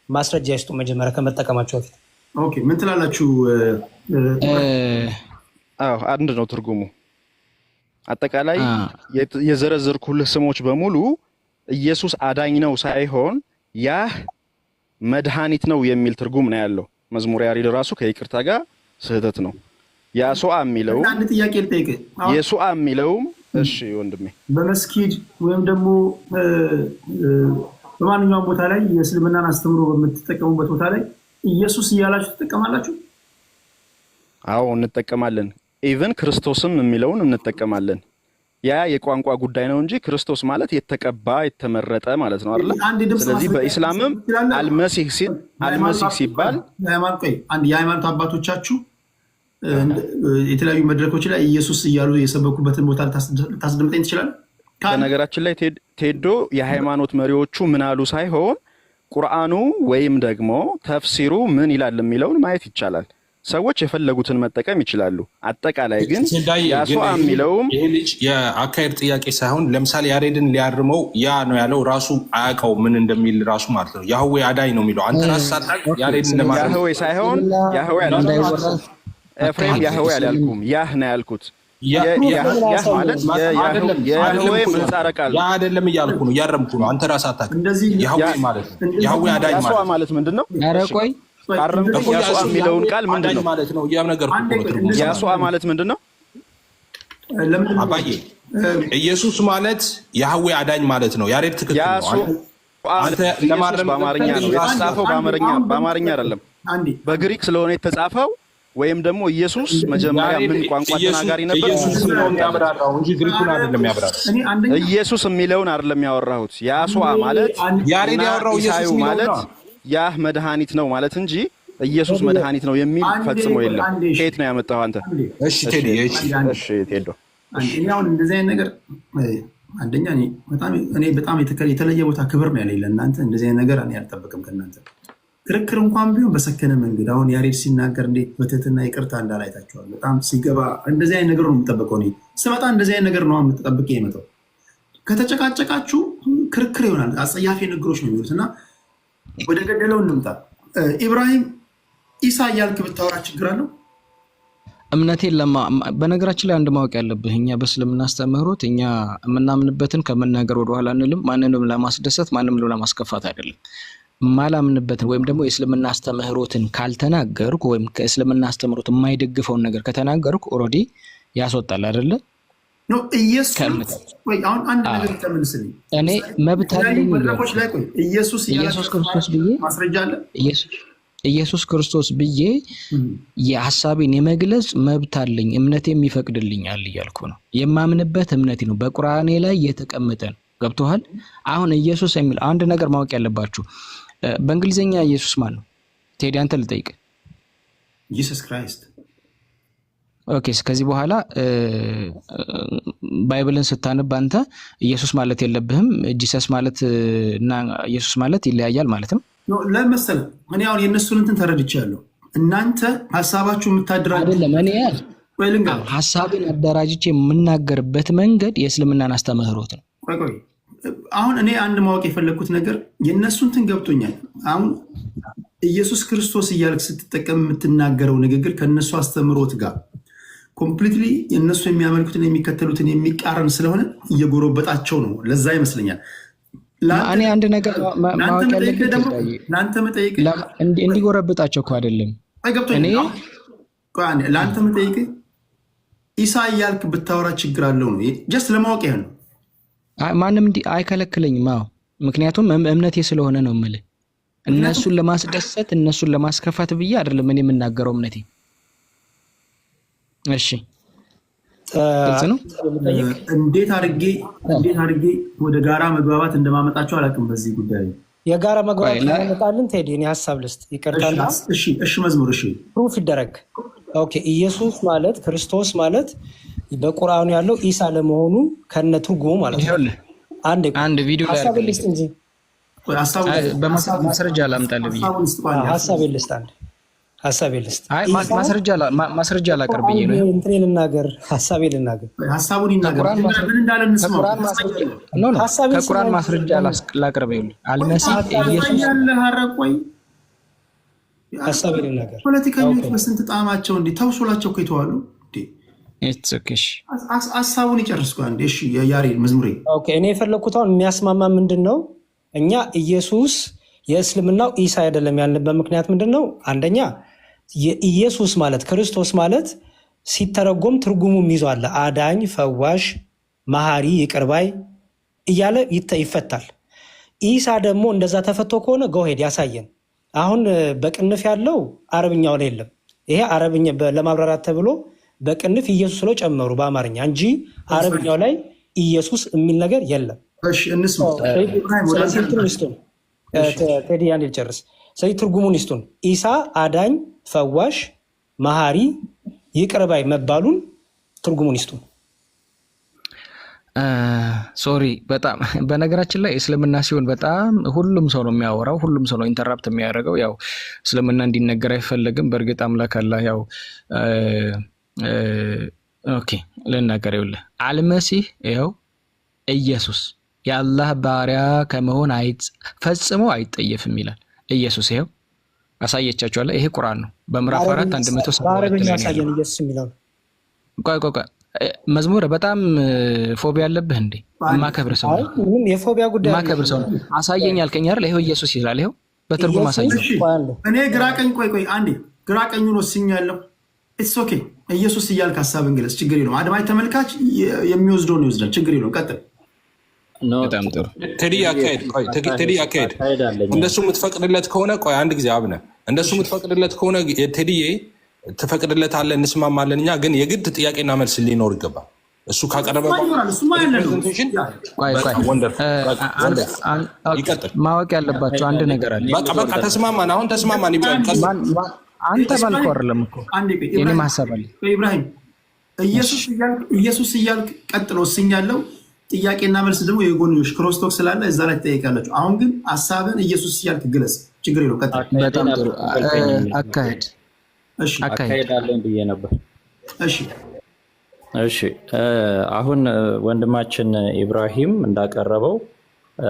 ማስረጃ ይስጡ መጀመሪያ ከመጠቀማቸው በፊት። ኦኬ ምን ትላላችሁ? አንድ ነው ትርጉሙ። አጠቃላይ የዘረዘርኩልህ ስሞች በሙሉ ኢየሱስ አዳኝ ነው ሳይሆን ያህ መድኃኒት ነው የሚል ትርጉም ነው ያለው። መዝሙረ ያሬድ ራሱ ከይቅርታ ጋር ስህተት ነው። ያሱአ የሚለውም አንድ ጥያቄ ልጠይቅ። የሱአ የሚለውም እሺ ወንድሜ፣ በመስጊድ ወይም ደግሞ በማንኛውም ቦታ ላይ የእስልምናን አስተምሮ በምትጠቀሙበት ቦታ ላይ ኢየሱስ እያላችሁ ትጠቀማላችሁ? አዎ እንጠቀማለን። ኢቨን ክርስቶስም የሚለውን እንጠቀማለን። ያ የቋንቋ ጉዳይ ነው እንጂ ክርስቶስ ማለት የተቀባ የተመረጠ ማለት ነው አይደል? ስለዚህ በኢስላምም አልመሲህ ሲባል የሃይማኖት አባቶቻችሁ የተለያዩ መድረኮች ላይ ኢየሱስ እያሉ የሰበኩበትን ቦታ ታስደምጠኝ ትችላለህ? በነገራችን ላይ ቴዶ የሃይማኖት መሪዎቹ ምን አሉ ሳይሆን ቁርአኑ ወይም ደግሞ ተፍሲሩ ምን ይላል የሚለውን ማየት ይቻላል። ሰዎች የፈለጉትን መጠቀም ይችላሉ። አጠቃላይ ግን ያሱአ የሚለውም ይሄ ልጅ የአካሄድ ጥያቄ ሳይሆን ለምሳሌ ያሬድን ሊያርመው ያ ነው ያለው ራሱ አያውቀው ምን እንደሚል ራሱ ማለት ነው። ያህዌ አዳኝ ነው የሚለው አንተ ራስህ ሳታውቅ ያሬድን ለማለት ያህዌ ሳይሆን ያህዌ አላልኩም። ኤፍሬም ያህዌ አላልኩም፣ ያህ ነው ያልኩት። ያህ ማለት የያህዌ ምህጻረ ቃል ያ አይደለም እያልኩ ነው፣ እያረምኩ ነው። አንተ ራስህ አታውቅም። ያህዌ ማለት ነው። ያህዌ አዳኝ ማለት ምንድን ነው? ቆይ ያሱአ የሚለውን ቃል ምንድን ነው ማለት ነው? ያ ነገር ነው። ያሱአ ማለት ምንድን ነው? አባዬ ኢየሱስ ማለት ያህዌ አዳኝ ማለት ነው። ያሬድ ትክክል ነው። ኢየሱስ በአማርኛ ነው የተጻፈው፣ በአማርኛ አይደለም፣ በግሪክ ስለሆነ የተጻፈው። ወይም ደግሞ ኢየሱስ መጀመሪያ ምን ቋንቋ ተናጋሪ ነበር? ኢየሱስ የሚለውን አይደለም ያወራሁት። ያሱዋ ማለት ያሬድ ያወራው ኢየሱስ ማለት ያህ መድኃኒት ነው ማለት እንጂ ኢየሱስ መድኃኒት ነው የሚል ፈጽሞ የለም። ከየት ነው ያመጣው አንተ? እሺ ቴዲ፣ እሺ ቴዶ፣ እኔ አሁን እንደዚህ አይነት ነገር አንደኛ እኔ በጣም የተለየ ቦታ ክብር ነው ያለኝ ለእናንተ። እንደዚህ አይነት ነገር እኔ አልጠብቅም ከእናንተ። ክርክር እንኳን ቢሆን በሰከነ መንገድ አሁን ያሬድ ሲናገር እንዴት በትህትና ይቅርታ እንዳላይታቸዋል። በጣም ሲገባ እንደዚህ አይነት ነገር ነው የምጠበቀው። እኔ ስመጣ እንደዚህ አይነት ነገር ነው የምጠብቅ የመጣው። ከተጨቃጨቃችሁ ክርክር ይሆናል፣ አጸያፊ ንግሮች ነው የሚሉት እና ወደ ገደለው እንምጣ። ኢብራሂም ኢሳ እያልክ ብታወራ ችግር አለው? እምነቴን በነገራችን ላይ አንድ ማወቅ ያለብህ እኛ በእስልምና አስተምህሮት እኛ የምናምንበትን ከመናገር ወደኋላ አንልም። ማንንም ለማስደሰት ማንንም ለማስከፋት አይደለም። ማላምንበትን ወይም ደግሞ የእስልምና አስተምህሮትን ካልተናገርኩ ወይም ከእስልምና አስተምህሮት የማይደግፈውን ነገር ከተናገርኩ ኦልሬዲ ያስወጣል አይደለ? ኢየሱስ አሁን አንድ ነገር ተመልስልኝ። እኔ መብት አለኝ ኢየሱስ ክርስቶስ ብዬ ማስረጃ አለ። ኢየሱስ ክርስቶስ ብዬ የሐሳቤን የመግለጽ መብት አለኝ፣ እምነቴም ይፈቅድልኛል እያልኩ ነው። የማምንበት እምነቴ ነው፣ በቁርአኔ ላይ የተቀመጠ ነው። ገብቶሃል? አሁን ኢየሱስ የሚል አንድ ነገር ማወቅ ያለባችሁ በእንግሊዝኛ ኢየሱስ ማን ነው? ቴዲ አንተ ልጠይቅ። ኢየሱስ ክራይስት። ኦኬ፣ ከዚህ በኋላ ባይብልን ስታነብ አንተ ኢየሱስ ማለት የለብህም። ጂሰስ ማለት እና ኢየሱስ ማለት ይለያያል ማለት ነው። ለምሳሌ እኔ አሁን የእነሱን እንትን ተረድቻለሁ። እናንተ ሀሳባችሁ የምታደራጅ አይደለም። እኔ ሀሳብን አደራጅቼ የምናገርበት መንገድ የእስልምናን አስተምህሮት ነው። ቆይ አሁን እኔ አንድ ማወቅ የፈለግኩት ነገር የእነሱን እንትን ገብቶኛል። አሁን ኢየሱስ ክርስቶስ እያልክ ስትጠቀም የምትናገረው ንግግር ከእነሱ አስተምህሮት ጋር ኮምፕሊትሊ የእነሱ የሚያመልኩትን የሚከተሉትን የሚቃረን ስለሆነ እየጎረበጣቸው ነው። ለዛ ይመስለኛል እኔ አንድ ነገር ማወቅ ያለብህ ለአንተ መጠየቅ እንዲጎረብጣቸው እኮ አይደለም። ለአንተ መጠየቅ ኢሳ እያልክ ብታወራ ችግር አለው ነው። ጀስት ለማወቅ ያህል ነው። ማንም አይከለክለኝም። አዎ፣ ምክንያቱም እምነቴ ስለሆነ ነው የምልህ። እነሱን ለማስደሰት እነሱን ለማስከፋት ብዬ አይደለም እኔ የምናገረው እምነቴ። እሺ፣ ግልጽ ነው። እንዴት አድርጌ ወደ ጋራ መግባባት እንደማመጣቸው አላውቅም። በዚህ ጉዳይ የጋራ መግባባት ያመጣልን ቴዲ፣ እኔ ሀሳብ ልስጥ ይቀርታል። እሺ መዝሙር ፕሩፍ ይደረግ። ኦኬ፣ ኢየሱስ ማለት ክርስቶስ ማለት በቁርአኑ ያለው ኢሳ ለመሆኑ ከነ ትርጉሙ ማለት ነው። አንድ ቪዲዮ ላይ ልስጥ እንጂ በማስረጃ ላምጣልህ ብዬ ሀሳቤ ልስጥ። አይ ማስረጃ ላቀርብ ብዬ ነው። እንትን ልናገር፣ ሀሳቤ ልናገር። ሀሳቡን ይናገር። ምን እንዳለ እንስማው። ከቁርአን ማስረጃ ላቀርብ ይኸውልህ። አልመሲህ ኢየሱስ ሀሳቤ ልናገር። ፖለቲከኞች በስንት ጣዕማቸው እንዴ ተውሶላቸው እኮ ይተዋሉ። ሀሳቡን ይጨርስ አንዴ። እሺ ያሬድ መዝሙሬ። ኦኬ፣ እኔ የፈለግኩት አሁን የሚያስማማ ምንድን ነው? እኛ ኢየሱስ የእስልምናው ኢሳ አይደለም ያልንበት ምክንያት ምንድን ነው? አንደኛ የኢየሱስ ማለት ክርስቶስ ማለት ሲተረጎም ትርጉሙም ይዟል። አዳኝ፣ ፈዋሽ፣ መሐሪ፣ ይቅርባይ እያለ ይፈታል። ኢሳ ደግሞ እንደዛ ተፈቶ ከሆነ ጎሄድ ያሳየን። አሁን በቅንፍ ያለው አረብኛው ላይ የለም። ይሄ አረብኛ ለማብራራት ተብሎ በቅንፍ ኢየሱስ ብለው ጨመሩ በአማርኛ እንጂ አረብኛው ላይ ኢየሱስ የሚል ነገር የለም። ቴዲ አንዴ ልጨርስ። ስለዚህ ትርጉሙን ይስጡን። ኢሳ አዳኝ፣ ፈዋሽ፣ መሐሪ፣ ይቅር ባይ መባሉን ትርጉሙን ይስጡን። ሶሪ በጣም በነገራችን ላይ እስልምና ሲሆን በጣም ሁሉም ሰው ነው የሚያወራው፣ ሁሉም ሰው ነው ኢንተራፕት የሚያደርገው። ያው እስልምና እንዲነገር አይፈለግም። በእርግጥ አምላክ አላህ ያው ኦኬ ልናገር። ይኸውልህ አልመሲህ ይኸው ኢየሱስ የአላህ ባሪያ ከመሆን ፈጽሞ አይጠየፍም ይላል ኢየሱስ። ይኸው አሳየቻችኋለሁ። ይሄ ቁርአን ነው በምዕራፍ 4 177 ቆይ መዝሙር በጣም ፎቢያ አለብህ እንዴ? ማከብር ሰው ምንም የፎቢያ ጉዳይ ማከብር ሰው አሳየኝ አልከኝ አይደል? ይሄው ኢየሱስ ይላል። ይሄው በትርጉም አሳየኝ። እኔ ግራ ቀኝ ቆይ አንዴ ግራ ቀኙን ወስኛለሁ። ኢትስ ኦኬ ኢየሱስ እያልክ ሀሳብ እንግለጽ፣ ችግር የለውም። አድማጭ ተመልካች የሚወስደውን ይወስዳል፣ ችግር የለውም። ቀጥል። በጣም ጥሩ ቴዲ አካሄድ እንደሱ የምትፈቅድለት ከሆነ ቆይ አንድ ጊዜ አብነ እንደሱ የምትፈቅድለት ከሆነ ቴዲዬ ትፈቅድለታለህ፣ እንስማማለን። እኛ ግን የግድ ጥያቄና መልስ ሊኖር ይገባል። እሱ ካቀረበ ማወቅ ያለባቸው አንድ ነገር አለ። በቃ ተስማማን። አሁን ተስማማን። አንተ ባልከው አይደለም እኮ የኔ ማሰብ አለ። ኢብራሂም ኢየሱስ እያልክ ቀጥሎ እስኛለው ጥያቄና መልስ ደግሞ የጎንዮሽ ክርስቶስ ስላለ እዛ ላይ ትጠይቃላችሁ። አሁን ግን ሐሳብን ኢየሱስ እያልክ ግለጽ፣ ችግር የለው። ቀጥል። በጣም ጥሩ አካሄድ። እሺ አካሄዳለን ብዬ ነበር። እሺ አሁን ወንድማችን ኢብራሂም እንዳቀረበው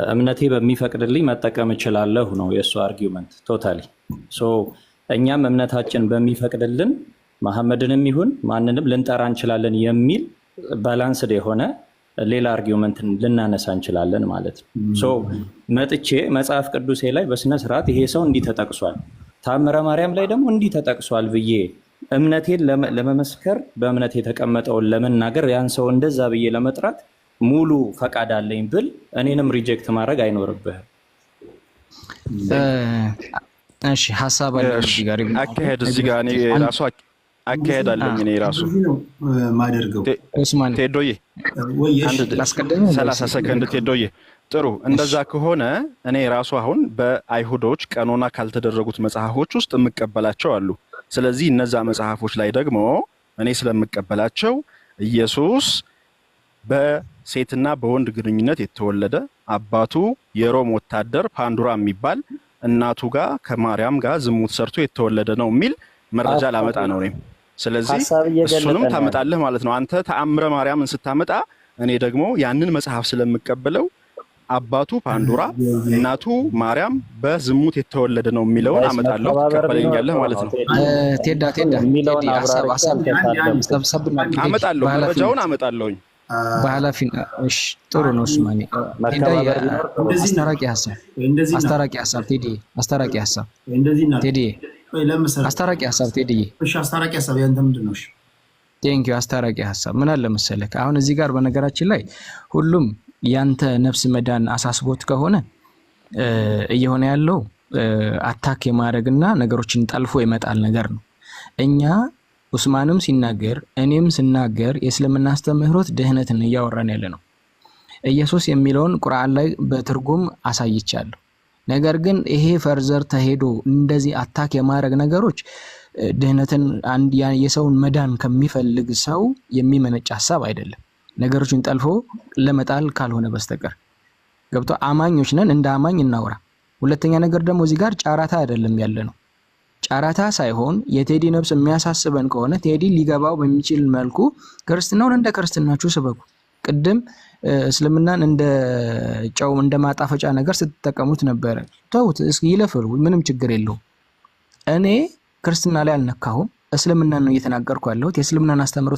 እምነቴ በሚፈቅድልኝ መጠቀም እችላለሁ ነው የእሱ አርጊውመንት ቶታሊ። እኛም እምነታችን በሚፈቅድልን መሐመድንም ይሁን ማንንም ልንጠራ እንችላለን የሚል ባላንስድ የሆነ ሌላ አርጊውመንትን ልናነሳ እንችላለን ማለት ነው። መጥቼ መጽሐፍ ቅዱሴ ላይ በስነስርዓት ይሄ ሰው እንዲህ ተጠቅሷል፣ ታምረ ማርያም ላይ ደግሞ እንዲህ ተጠቅሷል ብዬ እምነቴን ለመመስከር በእምነት የተቀመጠውን ለመናገር ያን ሰው እንደዛ ብዬ ለመጥራት ሙሉ ፈቃድ አለኝ ብል እኔንም ሪጀክት ማድረግ አይኖርብህም። እሺ ሀሳብ አለ እዚህ ጋር አካሄድ እዚህ ጋር እኔ ራሱ አካሄድ አለኝ። እኔ ራሱ ማደርገው ኡስማን ቴዶዬ ወይ አስቀድም 30 ሰከንድ ቴዶዬ። ጥሩ እንደዛ ከሆነ እኔ ራሱ አሁን በአይሁዶች ቀኖና ካልተደረጉት መጽሐፎች ውስጥ የምቀበላቸው አሉ። ስለዚህ እነዛ መጽሐፎች ላይ ደግሞ እኔ ስለምቀበላቸው ኢየሱስ በሴትና በወንድ ግንኙነት የተወለደ አባቱ የሮም ወታደር ፓንዱራ የሚባል እናቱ ጋር ከማርያም ጋር ዝሙት ሰርቶ የተወለደ ነው የሚል መረጃ ላመጣ ነው እኔም። ስለዚህ እሱንም ታመጣለህ ማለት ነው። አንተ ተአምረ ማርያምን ስታመጣ እኔ ደግሞ ያንን መጽሐፍ ስለምቀበለው አባቱ ፓንዱራ እናቱ ማርያም በዝሙት የተወለደ ነው የሚለውን አመጣለሁ። ትቀበለኛለህ ማለት ነው። ቴዳ አመጣለሁ፣ መረጃውን አመጣለሁኝ በኃላፊ። እሺ ጥሩ ነው ኡስማኔ። አስታራቂ ሀሳብ ቴዲ፣ አስታራቂ ሀሳብ ቴዲ፣ አስታራቂ ሀሳብ ቴዲ። እሺ አስታራቂ ሀሳብ ያንተ ምንድን ነው? እሺ ቴንክ ዩ። አስታራቂ ሀሳብ ምን አለ መሰለህ፣ አሁን እዚህ ጋር በነገራችን ላይ ሁሉም ያንተ ነፍስ መዳን አሳስቦት ከሆነ እየሆነ ያለው አታክ የማድረግና ነገሮችን ጠልፎ ይመጣል ነገር ነው። እኛ ኡስማንም ሲናገር እኔም ስናገር የእስልምና አስተምህሮት ድህነትን እያወራን ያለ ነው። ኢየሱስ የሚለውን ቁርአን ላይ በትርጉም አሳይቻለሁ። ነገር ግን ይሄ ፈርዘር ተሄዶ እንደዚህ አታክ የማድረግ ነገሮች ድህነትን አንድ የሰውን መዳን ከሚፈልግ ሰው የሚመነጭ ሐሳብ አይደለም። ነገሮችን ጠልፎ ለመጣል ካልሆነ በስተቀር ገብቶ አማኞች ነን፣ እንደ አማኝ እናውራ። ሁለተኛ ነገር ደግሞ እዚህ ጋር ጫራታ አይደለም ያለ ነው። ጫራታ ሳይሆን የቴዲ ነፍስ የሚያሳስበን ከሆነ ቴዲ ሊገባው በሚችል መልኩ ክርስትናውን እንደ ክርስትናችሁ ስበኩ። ቅድም እስልምናን እንደ ጨው እንደ ማጣፈጫ ነገር ስትጠቀሙት ነበረ። ተውት እስኪ ይለፍሩ፣ ምንም ችግር የለውም። እኔ ክርስትና ላይ አልነካሁም፣ እስልምናን ነው እየተናገርኩ ያለሁት። የእስልምናን አስተምሮ